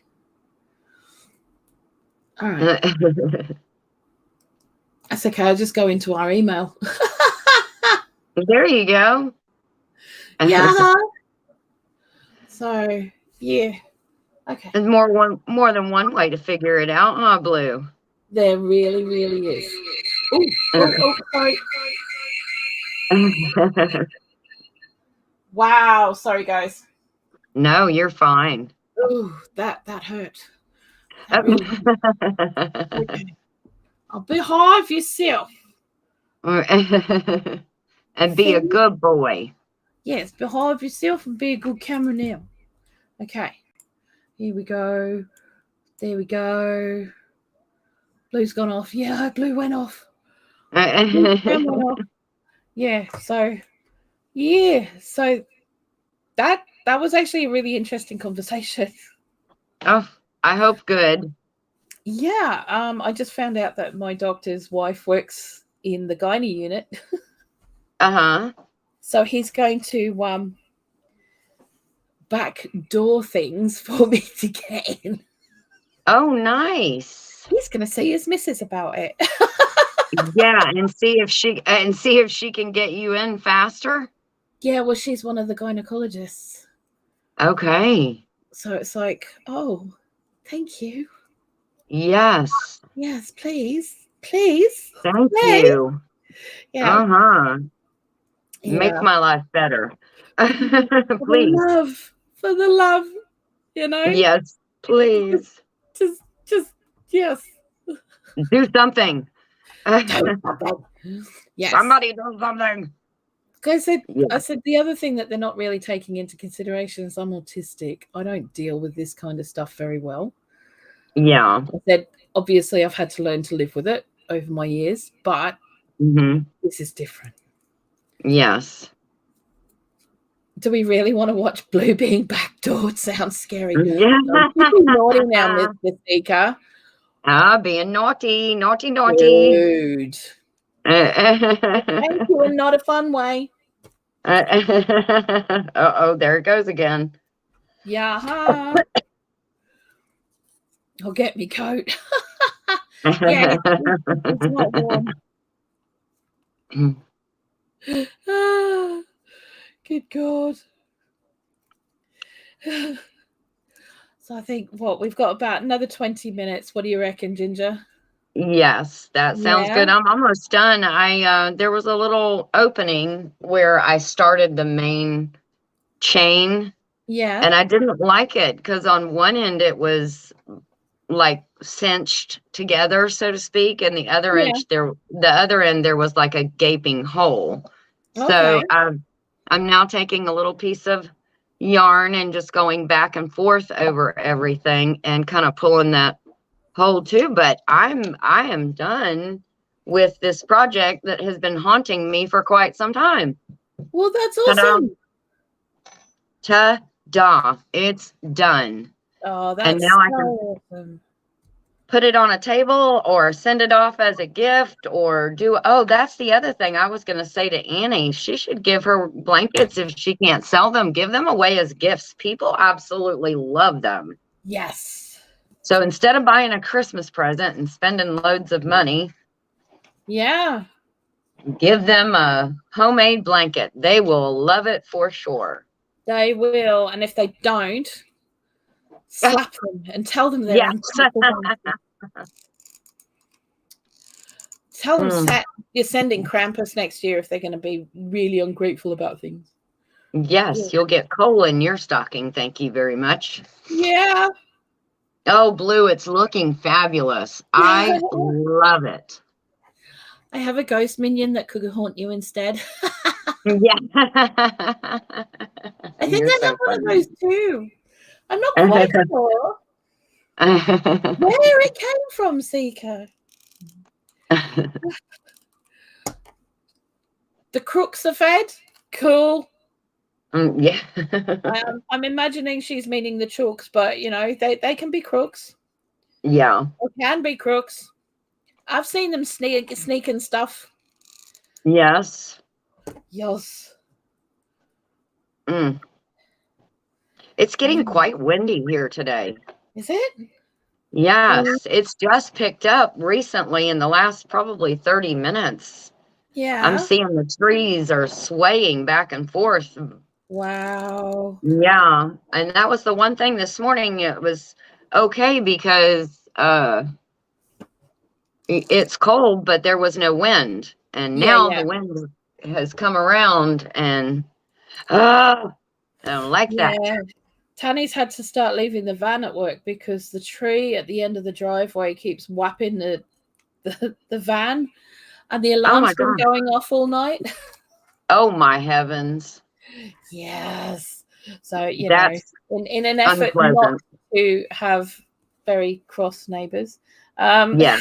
All right. That's okay. I'll just go into our email. There you go. Yeah. So, yeah. Okay. There's more than one way to figure it out, huh, Blue? There really, really is. Oh, sorry. Wow. Sorry, guys. No, you're fine. Oh, that hurt. That really hurt. Okay. I'll behave yourself. And be a good boy. Yes, behave yourself and be a good camera now. Okay. Here we go. There we go. Blue's gone off. Yeah, blue went off. Yeah, so that was actually a really interesting conversation. Oh, I hope good. Yeah, I just found out that my doctor's wife works in the gynae unit. Uh-huh. So he's going to backdoor things for me to get in. Oh, nice. He's going to see his missus about it. Yeah, and see if she can get you in faster. Yeah, well, she's one of the gynecologists. Okay. So it's like, oh, thank you. Yes. Yes, please. Thank you. Yeah. Uh-huh. Yeah. Make my life better. Please. For the love, you know? Yes, please. Just yes. Do something. Yes. Somebody do something. I said the other thing that they're not really taking into consideration is I'm autistic. I don't deal with this kind of stuff very well. Yeah. I said, obviously, I've had to learn to live with it over my years, but this is different. Yes. Do we really want to watch Blue being backdoored? Sounds scary. Yeah. Naughty now, Mr. Seeker. Being naughty. Dude. Thank you, and not a fun way. Uh-oh, there it goes again. Yeah. I'll get me coat. Yeah, it's not warm. Good God. So I think we've got about another 20 minutes. What do you reckon, Ginger? Yes, that sounds good. I'm almost done. There was a little opening where I started the main chain. Yeah. And I didn't like it because on one end it was like cinched together, so to speak, and the other end there was like a gaping hole. Okay. So I'm now taking a little piece of yarn and just going back and forth over everything and kind of pulling that hole too. But I am done with this project that has been haunting me for quite some time. Well, that's Ta-da. awesome. Ta-da. It's done. Oh, that's and now I can awesome. put it on a table or send it off as a gift or do. Oh, that's the other thing I was going to say to Annie. She should give her blankets if she can't sell them. Give them away as gifts. People absolutely love them. Yes. So instead of buying a Christmas present and spending loads of money, yeah, give them a homemade blanket. They will love it for sure. They will. And if they don't, slap them and tell them they're ungrateful. Tell them you're sending Krampus next year if they're going to be really ungrateful about things. Yes, you'll get coal in your stocking. Thank you very much. Yeah. Oh, Blue, it's looking fabulous. I love it. I have a ghost minion that could haunt you instead. Yeah. I think I have one of those too. I'm not quite sure where it came from, Seeker. The crooks are fed. Cool. Yeah. I'm imagining she's meaning the chooks, but you know, they can be crooks. Yeah. They can be crooks. I've seen them sneaking stuff. Yes. Yes. It's getting quite windy here today. Is it? Yes. It's just picked up recently in the last probably 30 minutes. Yeah. I'm seeing the trees are swaying back and forth. Wow. Yeah. And that was the one thing this morning. It was okay because it's cold, but there was no wind. And now the wind has come around and I don't like that. Tanny's had to start leaving the van at work because the tree at the end of the driveway keeps whapping the van, and the alarm's been going off all night. Oh my heavens. Yes. So, you know, in an effort unpleasant. Not to have very cross neighbors. Yeah.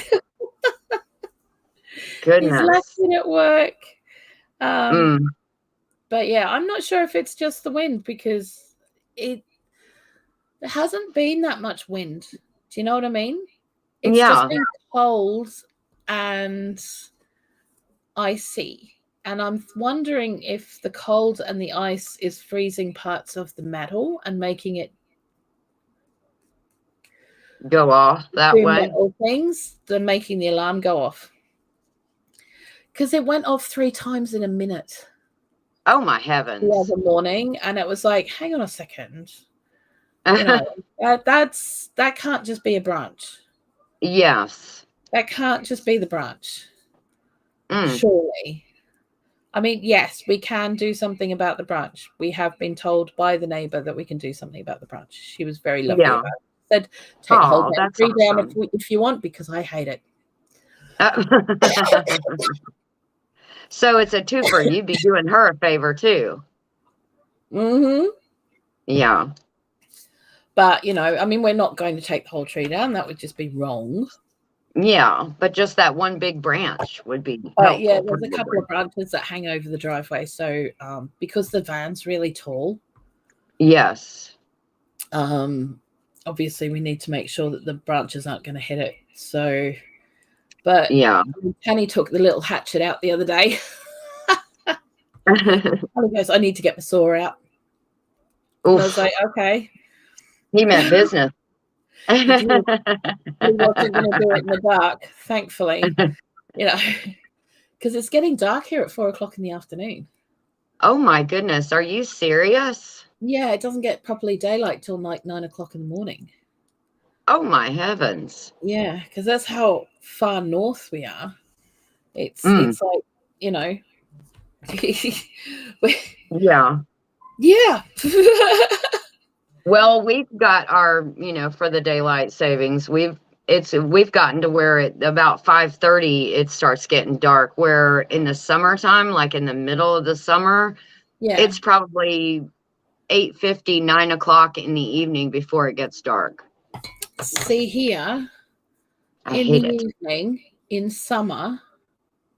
Goodness. He's left it at work. But yeah, I'm not sure if it's just the wind because there hasn't been that much wind. Do you know what I mean? It's just been cold and icy. And I'm wondering if the cold and the ice is freezing parts of the metal and making it go off that way. Metal things, they're making the alarm go off. Because it went off 3 times in a minute. Oh my heavens. The other morning, and it was like, hang on a second. You know, that can't just be a branch. Yes. That can't just be the branch. Surely. I mean, yes, we can do something about the branch. We have been told by the neighbor that we can do something about the branch. She was very lovely about it. Said, take the whole tree down if you want, because I hate it. So it's a twofer. You'd be doing her a favor too. Yeah. But, you know, I mean, we're not going to take the whole tree down. That would just be wrong. Yeah, but just that one big branch would be helpful. Yeah, there's a couple of branches that hang over the driveway. So because the van's really tall. Yes. Obviously, we need to make sure that the branches aren't going to hit it. So, but yeah. Penny took the little hatchet out the other day. Penny goes, I need to get my saw out. And I was like, okay. He meant business. He wasn't going to do it in the dark, thankfully, you know, because it's getting dark here at 4:00 in the afternoon. Oh my goodness, are you serious? Yeah, it doesn't get properly daylight till like 9:00 in the morning. Oh my heavens! Yeah, because that's how far north we are. It's like, you know, yeah. Well, we've got our, you know, for the daylight savings, we've gotten to where at about 5:30 it starts getting dark. Where in the summertime, like in the middle of the summer, it's probably 8:50, 9:00 in the evening before it gets dark. See here, I hate it. Evening in summer,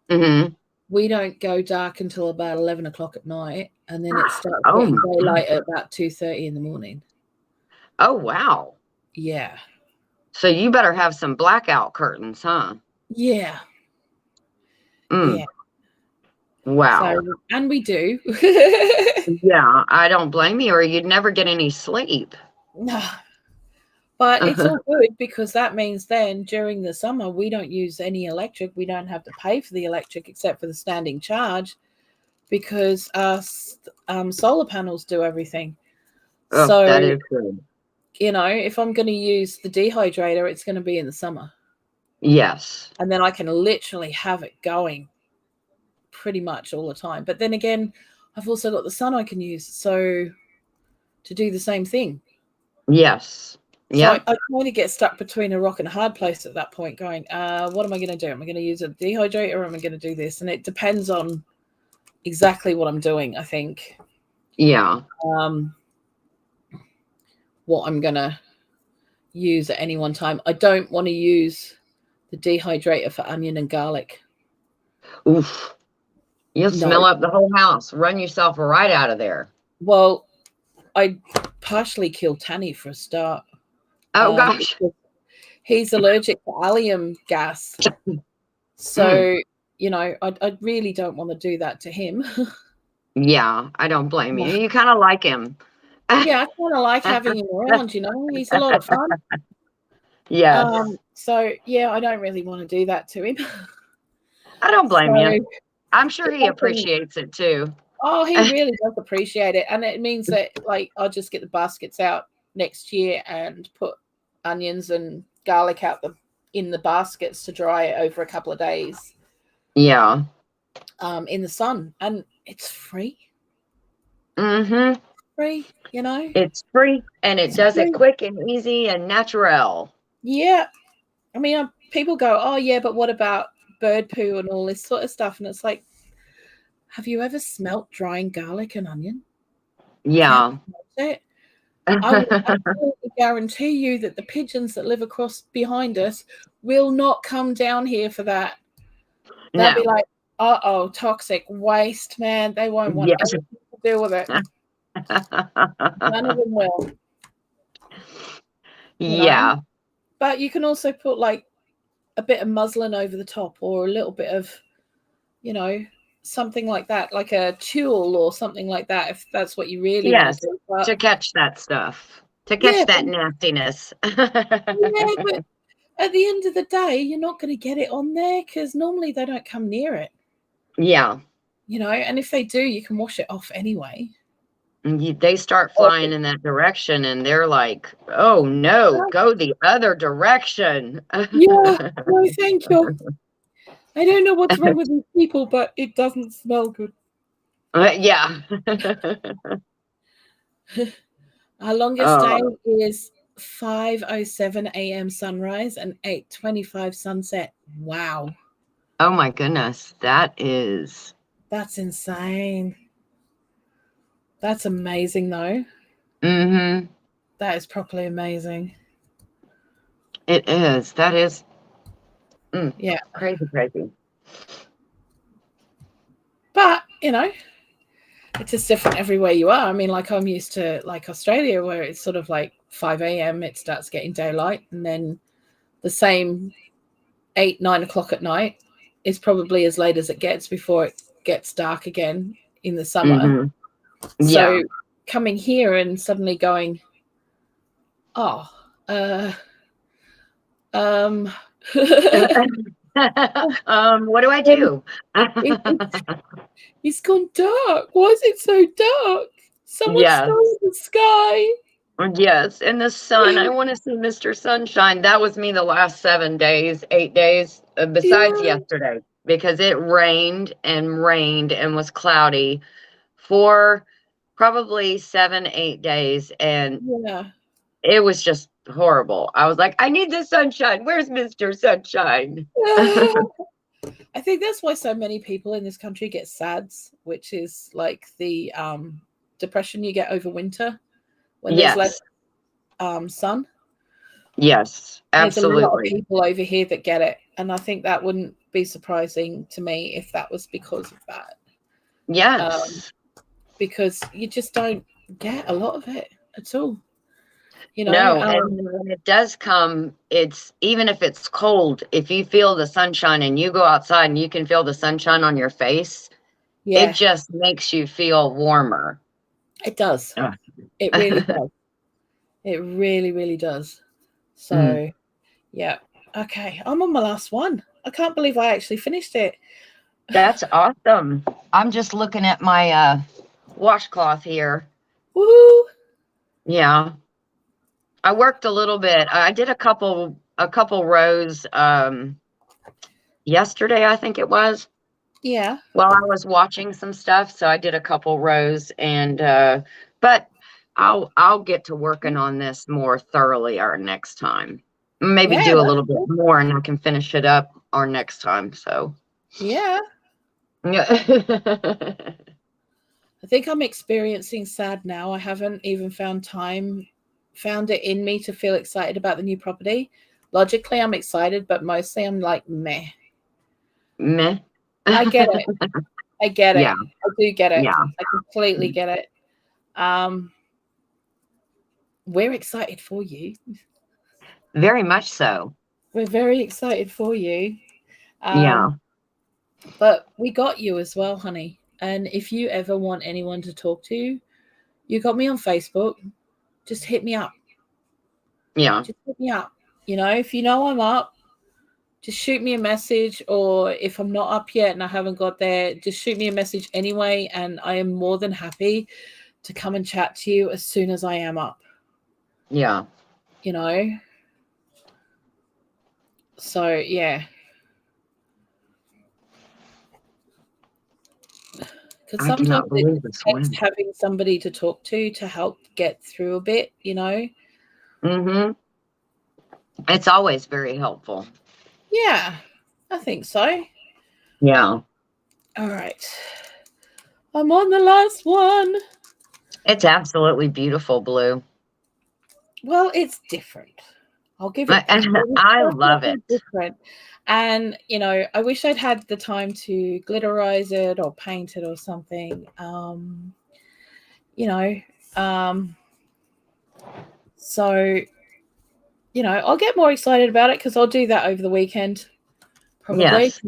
Mm-hmm. We don't go dark until about 11 o'clock at night, and then it starts Oh getting my daylight gosh. at about 2:30 in the morning. Oh wow. Yeah. So you better have some blackout curtains, huh? Yeah. Mm. Yeah. Wow. So, and we do. Yeah, I don't blame you, or you'd never get any sleep. No. But it's all good because that means then during the summer, we don't use any electric. We don't have to pay for the electric except for the standing charge because our solar panels do everything. Oh, So, that is good. if I'm going to use the dehydrator, it's going to be in the summer. Yes. And then I can literally have it going pretty much all the time. But then again, I've also got the sun I can use. So, to do the same thing. Yes. So I Yep. kind of get stuck between a rock and a hard place at that point going, what am I going to do? Am I going to use a dehydrator or am I going to do this? And it depends on exactly what I'm doing, I think. Yeah. What I'm going to use at any one time. I don't want to use the dehydrator for onion and garlic. Oof. You'll No. smell up the whole house. Run yourself right out of there. Well, I partially killed Tanny for a start. Oh gosh. He's allergic to allium gas. So, I really don't want to do that to him. Yeah, I don't blame you. You kind of like him. Yeah, I kind of like having him around, he's a lot of fun. Yes. So yeah, I don't really want to do that to him. I don't blame So you. I'm sure he appreciates it too. he really does appreciate it. And it means that I'll just get the baskets out next year and put onions and garlic out in the baskets to dry over a couple of days. Yeah. In the sun. And it's free. Mm-hmm. Free, It's free and it does it quick and easy and natural. Yeah. I mean, people go, oh yeah, but what about bird poo and all this sort of stuff? And it's like, have you ever smelt drying garlic and onion? Yeah. I will absolutely guarantee you that the pigeons that live across behind us will not come down here for that. They'll be like, uh-oh, toxic waste, man. They won't want anything to do with it. None of them will. Yeah. But you can also put a bit of muslin over the top or a little bit of, something like that, like a tulle or something like that, if that's what you really want to do. But, to catch that stuff, to catch that nastiness. Yeah, but at the end of the day, you're not going to get it on there because normally they don't come near it. Yeah. And if they do, you can wash it off anyway. They start flying in that direction and they're like, oh no, go the other direction. Yeah, no, thank you. I don't know what's wrong with these people, but it doesn't smell good. Yeah. Our longest day is 5:07 a.m. sunrise and 8:25 sunset. Wow. Oh my goodness. That's insane. That's amazing though. Mm-hmm. That is properly amazing. It is. That is. Yeah. Crazy. But, it's just different everywhere you are. I mean, I'm used to Australia where it's sort of 5 a.m. it starts getting daylight, and then the same 8, 9 o'clock at night is probably as late as it gets before it gets dark again in the summer. Mm-hmm. Yeah. So coming here and suddenly going, what do I do? It's gone dark. Why is it so dark? Someone stole the sky. Yes, and the sun. I want to see Mr. Sunshine. That was me the last 8 days, besides yesterday, because it rained and was cloudy for probably 7, 8 days. And it was just horrible. I was like, I need the sunshine. Where's Mr. Sunshine? I think that's why so many people in this country get SADS, which is the depression you get over winter when there's less sun. Yes, absolutely. There's a lot of people over here that get it, and I think that wouldn't be surprising to me if that was because of that. Yes. Because you just don't get a lot of it at all. You know, no, and when it does come, it's even if it's cold, if you feel the sunshine and you go outside and you can feel the sunshine on your face, yeah, it just makes you feel warmer. it does. Ugh. It really does. It really, really does. So, yeah. Okay, I'm on my last one. I can't believe I actually finished it. That's awesome. I'm just looking at my washcloth here. Woohoo! Yeah. I worked a little bit. I did a couple rows yesterday, I think it was. Yeah. While I was watching some stuff, so I did a couple rows, and but I'll get to working on this more thoroughly our next time. Maybe Yeah, do a that's little bit good. more, and I can finish it up our next time. So Yeah. yeah. I think I'm experiencing sad now. I haven't even found it in me to feel excited about the new property. Logically, I'm excited, but mostly I'm like, meh. Meh. I get it. I get Yeah. it. I do get it. Yeah. I completely get it. We're excited for you. Very much so. We're very excited for you. Yeah. But we got you as well, honey. And if you ever want anyone to talk to, you got me on Facebook. Just hit me up. Yeah. Just hit me up. You know, if you know I'm up, just shoot me a message. Or if I'm not up yet and I haven't got there, just shoot me a message anyway. And I am more than happy to come and chat to you as soon as I am up. Yeah. You know? So, yeah. Because I sometimes cannot it believe this takes one. having somebody to talk to help get through a bit, you know? Mm-hmm. It's always very helpful. Yeah, I think so. Yeah. All right. I'm on the last one. It's absolutely beautiful, Blue. Well, it's different. I'll give it that. I love it. Different. And, you know, I wish I'd had the time to glitterize it or paint it or something. You know, so, you know, I'll get more excited about it because I'll do that over the weekend. Probably. Yes.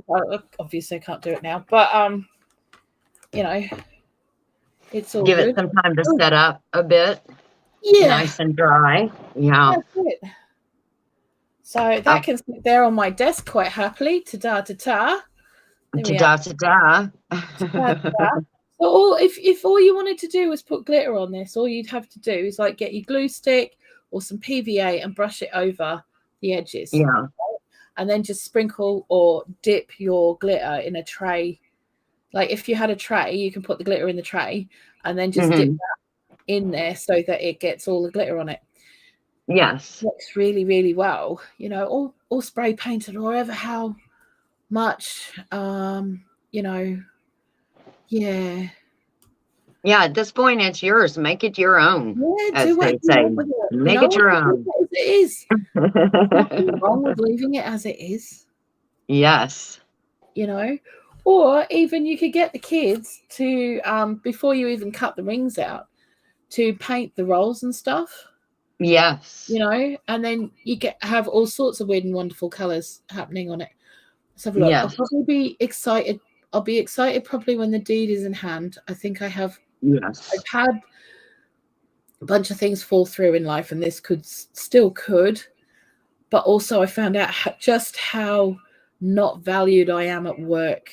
Obviously, I can't do it now. But, you know, it's all Give good. it some time to set up a bit. Yeah. Nice and dry. Yeah. That's it. So that can sit there on my desk quite happily. Ta-da, ta-ta. Ta-da, ta-da. So if all you wanted to do was put glitter on this, all you'd have to do is like get your glue stick or some PVA and brush it over the edges. Yeah. Right? And then just sprinkle or dip your glitter in a tray. Like if you had a tray, you can put the glitter in the tray and then just dip that in there so that it gets all the glitter on it. Yes. Works really, really well, you know, or spray painted or ever how much, you know, yeah. Yeah, at this point, it's yours. Make it your own, Yeah, as do what they you say. want with it. Make it your own. As it is. Nothing wrong with leaving it as it is, Yes. you know. Or even you could get the kids to, before you even cut the rings out, to paint the rolls and stuff. Yes. You know, and then you have all sorts of weird and wonderful colors happening on it. Let's have a look. Yes. I'll probably be excited. I'll be excited probably when the deed is in hand. I think I have. Yes. I've had a bunch of things fall through in life, and this still could. But also, I found out just how not valued I am at work.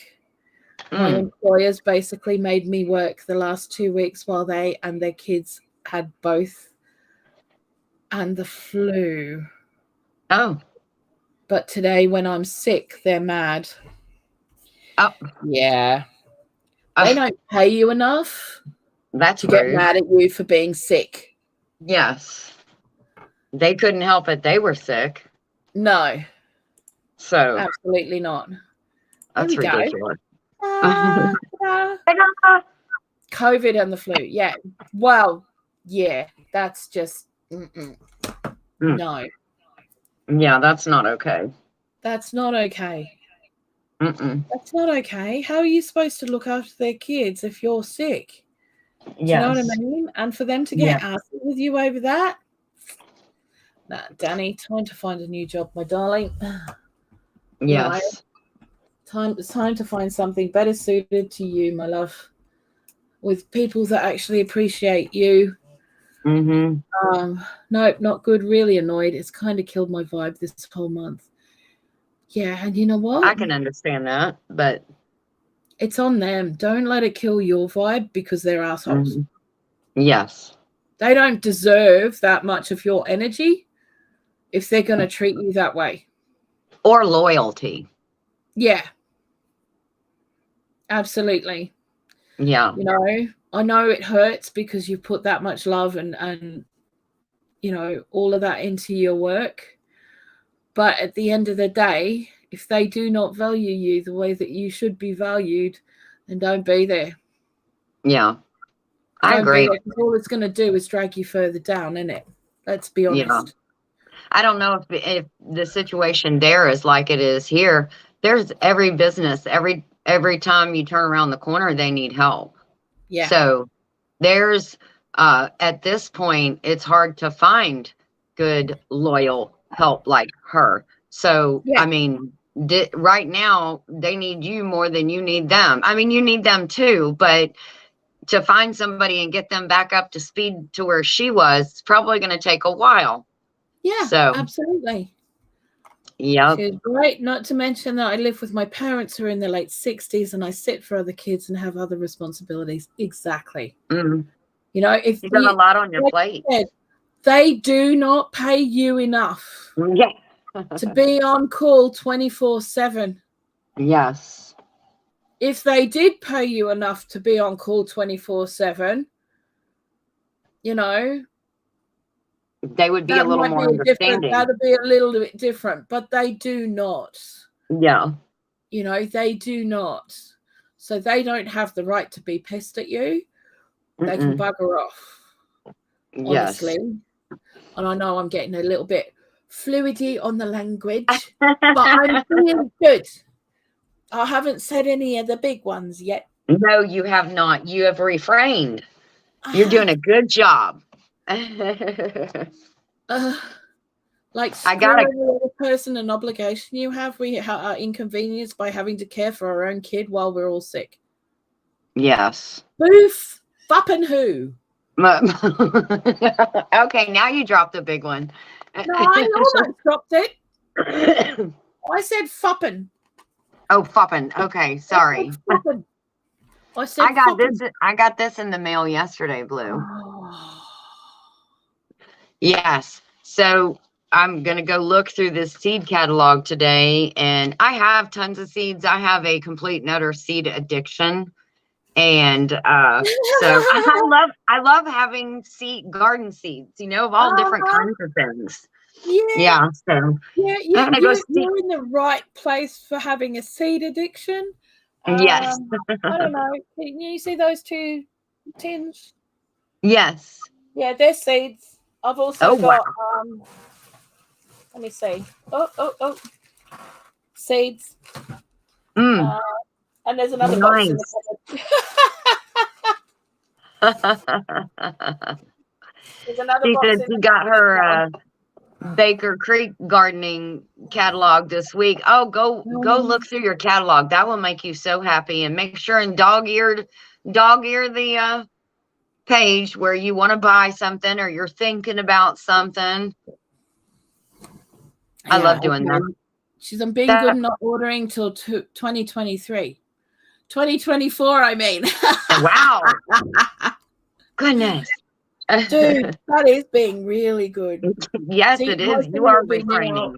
My employers basically made me work the last 2 weeks while they and their kids had both and the flu. Oh. But today, when I'm sick, they're mad. Oh. Yeah. They don't pay you enough to get mad at you for being sick. Yes. They couldn't help it. They were sick. No. So. Absolutely not. That's ridiculous. COVID and the flu. Yeah. Well, yeah. That's just no. Yeah, that's not okay. That's not okay. That's not okay. How are you supposed to look after their kids if you're sick? Do you know what I Yes. mean? And for them to Yeah. get arsy with you over that? Nah, Danny, time to find a new job, my darling. You know, Yes. it's time to find something better suited to you, my love, with people that actually appreciate you. Nope, not good. Really annoyed. It's kind of killed my vibe this whole month. Yeah, and you know what? I can understand that, but it's on them. Don't let it kill your vibe because they're assholes. Yes. They don't deserve that much of your energy if they're going to treat you that way. Or loyalty. Yeah. Absolutely. Yeah. You know, I know it hurts because you put that much love and you know, all of that into your work. But at the end of the day, if they do not value you the way that you should be valued, then don't be there. Yeah. I agree. All it's going to do is drag you further down, isn't it? Let's be honest. Yeah. I don't know if the situation there is like it is here. There's every business, every time you turn around the corner, they need help. Yeah. So there's at this point, it's hard to find good, loyal help like her. So, Yeah. I mean, right now, they need you more than you need them. I mean, you need them too, but to find somebody and get them back up to speed to where she was, it's probably going to take a while. Yeah, so, absolutely. Yeah. She's great. Not to mention that I live with my parents who are in their late 60s and I sit for other kids and have other responsibilities. Exactly. Mm. You know, if you've got a lot on your plate. Said, they do not pay you enough to be on call 24/7. Yes. If they did pay you enough to be on call 24/7, you know, they would be a little more understanding. That would be a little bit different, but they do not. Yeah. You know, they do not. So they don't have the right to be pissed at you. They can bugger off. Honestly. Yes. And I know I'm getting a little bit fluidy on the language, but I'm feeling good. I haven't said any of the big ones yet. No, you have not. You have refrained. You're doing a good job. Like I got a person an obligation you have. We are inconvenienced by having to care for our own kid while we're all sick. Yes. Boof, fuppin' who? Okay, now you dropped a big one. No, I almost dropped it. I said fuppin'. Oh, fuppin'. Okay, sorry. I said I got this in the mail yesterday, Blue. Yes. So I'm going to go look through this seed catalog today, and I have tons of seeds. I have a complete and utter seed addiction. And so I love having garden seeds, you know, of all different kinds of things. Yeah. So you're in the right place for having a seed addiction. Yes. I don't know. Can you see those two tins? Yes. Yeah, they're seeds. I've also got let me see. Oh. Seeds. And there's another box in the There's another she box said she got her Baker Creek gardening catalog this week. Oh, go look through your catalog. That will make you so happy. And make sure and dog ear the page where you want to buy something or you're thinking about something. I love doing that. I'm being good and not ordering till 2023. 2024, I mean. Wow. Goodness. Dude, that is being really good. Yes, it is. You are refraining.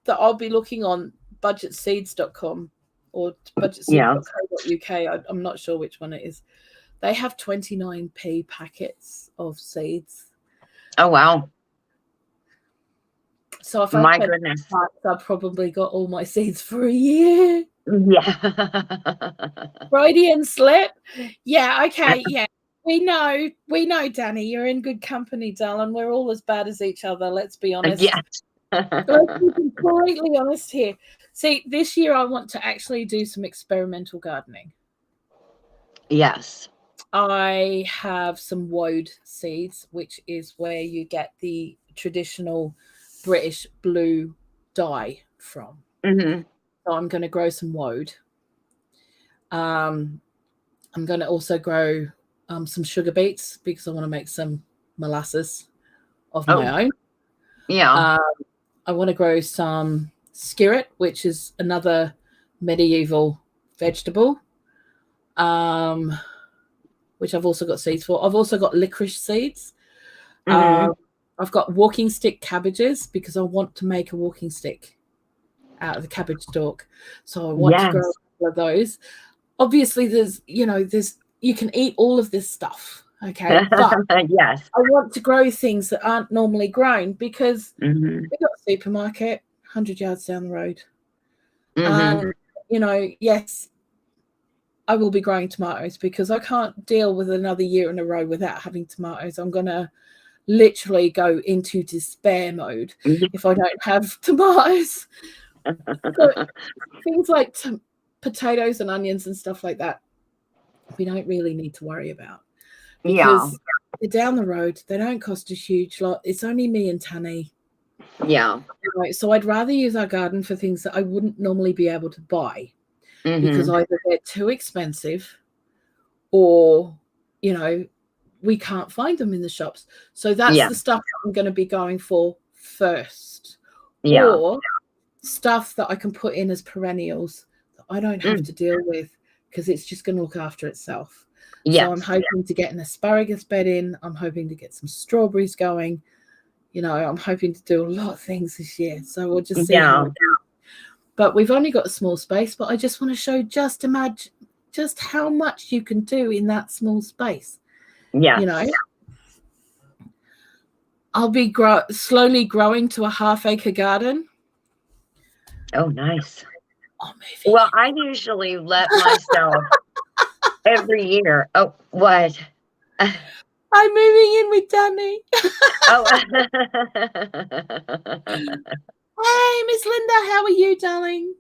That I'll be looking on budgetseeds.com or budgetseeds.co.uk. I'm not sure which one it is. They have 29p packets of seeds. Oh, wow. So if I've probably got all my seeds for a year. Yeah. Freudian slip. Yeah, okay, yeah. We know, Danny, you're in good company, darling. We're all as bad as each other, let's be honest. Yes. Let's be completely honest here. See, this year I want to actually do some experimental gardening. Yes. I have some woad seeds, which is where you get the traditional British blue dye from. Mm-hmm. So I'm going to grow some woad. I'm going to also grow some sugar beets because I want to make some molasses of my own. Yeah. I want to grow some skirret, which is another medieval vegetable, which I've also got seeds for. I've also got licorice seeds. Mm-hmm. I've got walking stick cabbages because I want to make a walking stick out of the cabbage stalk. So I want to grow a couple of those. Obviously, you can eat all of this stuff, okay? But yes. I want to grow things that aren't normally grown because Mm-hmm. we've got a supermarket 100 yards down the road. Mm-hmm. And, yes, I will be growing tomatoes because I can't deal with another year in a row without having tomatoes. I'm going to literally go into despair mode if I don't have tomatoes. But things like potatoes and onions and stuff like that, we don't really need to worry about because they're down the road. They don't cost a huge lot. It's only me and Tanny. Yeah. So I'd rather use our garden for things that I wouldn't normally be able to buy because either they're too expensive or, we can't find them in the shops. So that's the stuff that I'm going to be going for first. Yeah. Or stuff that I can put in as perennials that I don't have to deal with because it's just going to look after itself. Yes. So I'm hoping to get an asparagus bed in. I'm hoping to get some strawberries going. I'm hoping to do a lot of things this year. So we'll just see how it goes. But we've only got a small space, but I just want to show just how much you can do in that small space. Yeah. I'll be slowly growing to a half-acre garden. Oh, nice. Well, I usually let myself every year. Oh, what? I'm moving in with Danny. Oh. Hey, Miss Linda, how are you, darling?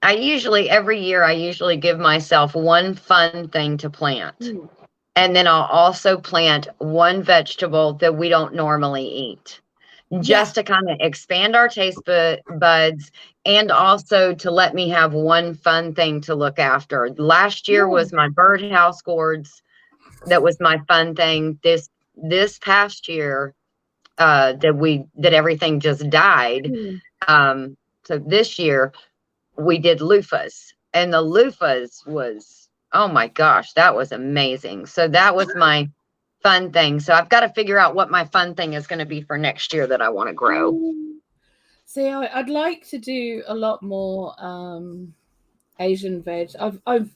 Every year, I give myself one fun thing to plant. And then I'll also plant one vegetable that we don't normally eat. Just to kind of expand our taste buds and also to let me have one fun thing to look after. Last year was my birdhouse gourds. That was my fun thing. This past year, that everything just died. So this year we did loofahs, and the loofahs was, oh my gosh, that was amazing. So that was my fun thing. So I've got to figure out what my fun thing is going to be for next year that I want to grow. See, I'd like to do a lot more Asian veg. I've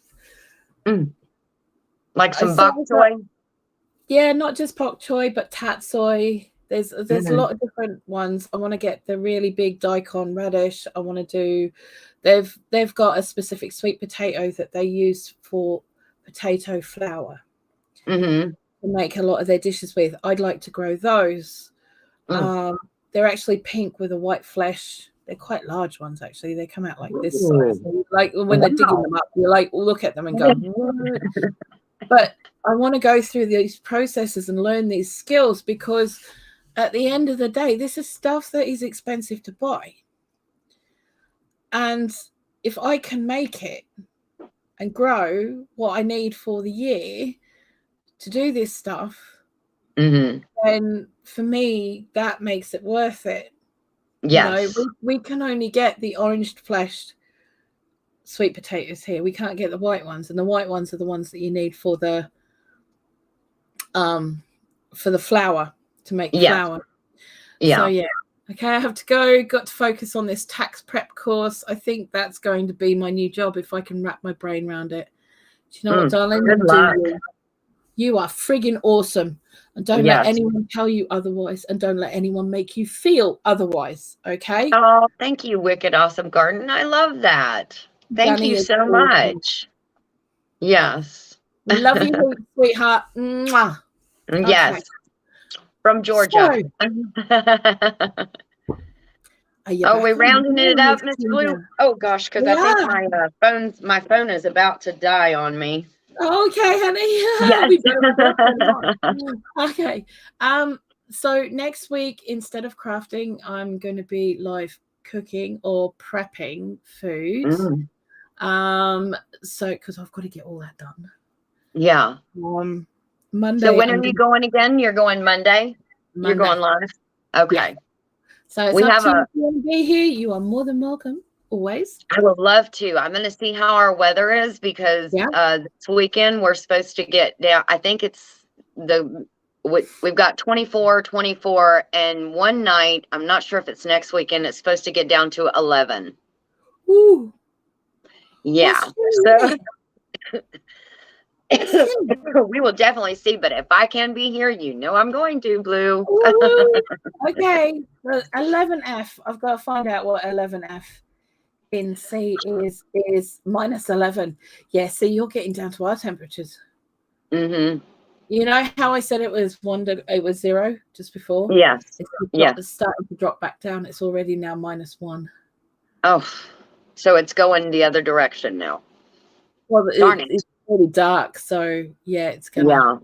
like some bok choy. Yeah, not just bok choy, but tatsoi. There's a lot of different ones. I want to get the really big daikon radish. I want to do. They've got a specific sweet potato that they use for potato flour to make a lot of their dishes with. I'd like to grow those. They're actually pink with a white flesh. They're quite large ones, actually. They come out like this size. Like when they're digging them up, you're like, look at them and go, what? But I want to go through these processes and learn these skills because at the end of the day, this is stuff that is expensive to buy. And if I can make it and grow what I need for the year to do this stuff, then for me, that makes it worth it. Yes. We can only get the orange-fleshed sweet potatoes here. We can't get the white ones, and the white ones are the ones that you need for the flour to make flour. So okay, I have to go. Got to focus on this tax prep course. I think that's going to be my new job if I can wrap my brain around it. Do you know what, darling? Good luck. You are friggin' awesome. And don't let anyone tell you otherwise, and don't let anyone make you feel otherwise, okay? Oh, thank you, Wicked Awesome Garden. I love that. Thank you so much. Yes. Love you, sweetheart. Mwah. Yes. Okay. From Georgia. So, Are you Oh, back we're on? rounding it up, Miss Blue. Oh gosh, because I think my phone is about to die on me. Okay, honey. Yes. We better work on. Okay. So next week, instead of crafting, I'm going to be live cooking or prepping food. So because I've got to get all that done. Yeah. Monday. So when are you going again? You're going Monday? You're going live? Okay. Yeah. So it's up to you if you want to be here. You are more than welcome. Always. I would love to. I'm going to see how our weather is because this weekend we're supposed to get down. I think it's we've got 24, and one night, I'm not sure if it's next weekend, it's supposed to get down to 11. Ooh. Yeah. So we will definitely see, but if I can be here, I'm going to, Blue. Okay. Well, 11F. I've got to find out what 11F in C is minus 11. Yeah, see, you're getting down to our temperatures. Mm-hmm. You know how I said it was 0 just before? Yes. It's starting to drop back down. It's already now -1. Oh, so it's going the other direction now. Well, it's really dark, so yeah, it's gonna.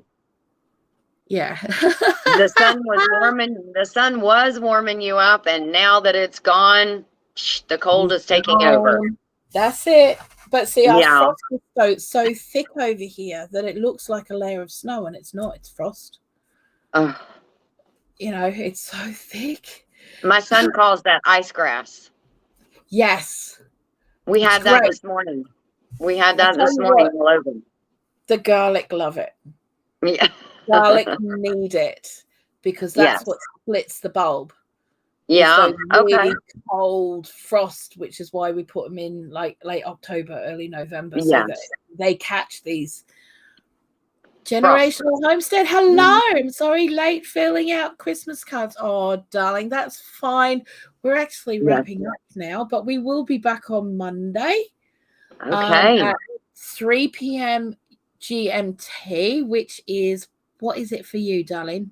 Yeah. The sun was warming you up, and now that it's gone, the cold is taking over. That's it. But see, our frost is so thick over here that it looks like a layer of snow, and it's not. It's frost. It's so thick. My son calls that ice grass. Yes. We had that this morning. All over. The garlic love it. Yeah. Garlic need it because that's what splits the bulb. Yeah. Really cold frost, which is why we put them in like late October, early November, so that they catch these. Generational Homestead. Hello. I'm sorry, late filling out Christmas cards. Oh, darling, that's fine. We're actually wrapping up now, but we will be back on Monday. At 3 p.m. GMT, which is, what is it for you, darling?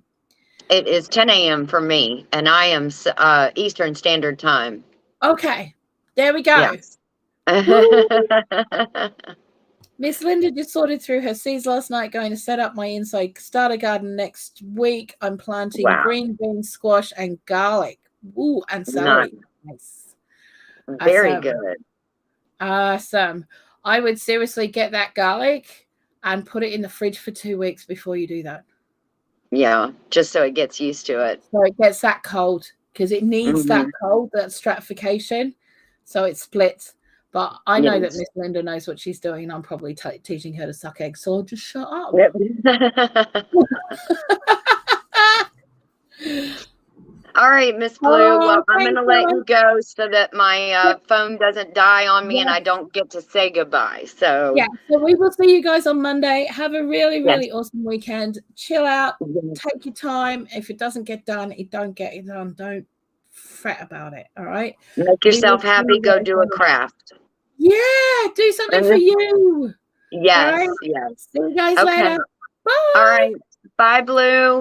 It is 10 a.m. for me, and I am Eastern Standard Time. Okay, there we go. Yes. Miss Linda just sorted through her seeds last night, going to set up my inside starter garden next week. I'm planting green beans, squash, and garlic. Ooh, and celery. Nice. Very good. Awesome. I would seriously get that garlic and put it in the fridge for 2 weeks before you do that. Yeah, just so it gets used to it. So it gets that cold because it needs that cold, that stratification. So it splits. But I know that Miss Linda knows what she's doing, and I'm probably teaching her to suck eggs. So I'll just shut up. All right, Miss Blue. Well, I'm going to let you go so that my phone doesn't die on me and I don't get to say goodbye. So so we will see you guys on Monday. Have a really, really awesome weekend. Chill out. Take your time. If it doesn't get done, don't get it done. Don't fret about it. All right. Make yourself happy. Go do a craft. Yeah, do something for you. Yes, yes. See you guys later. Bye. All right. Bye, Blue.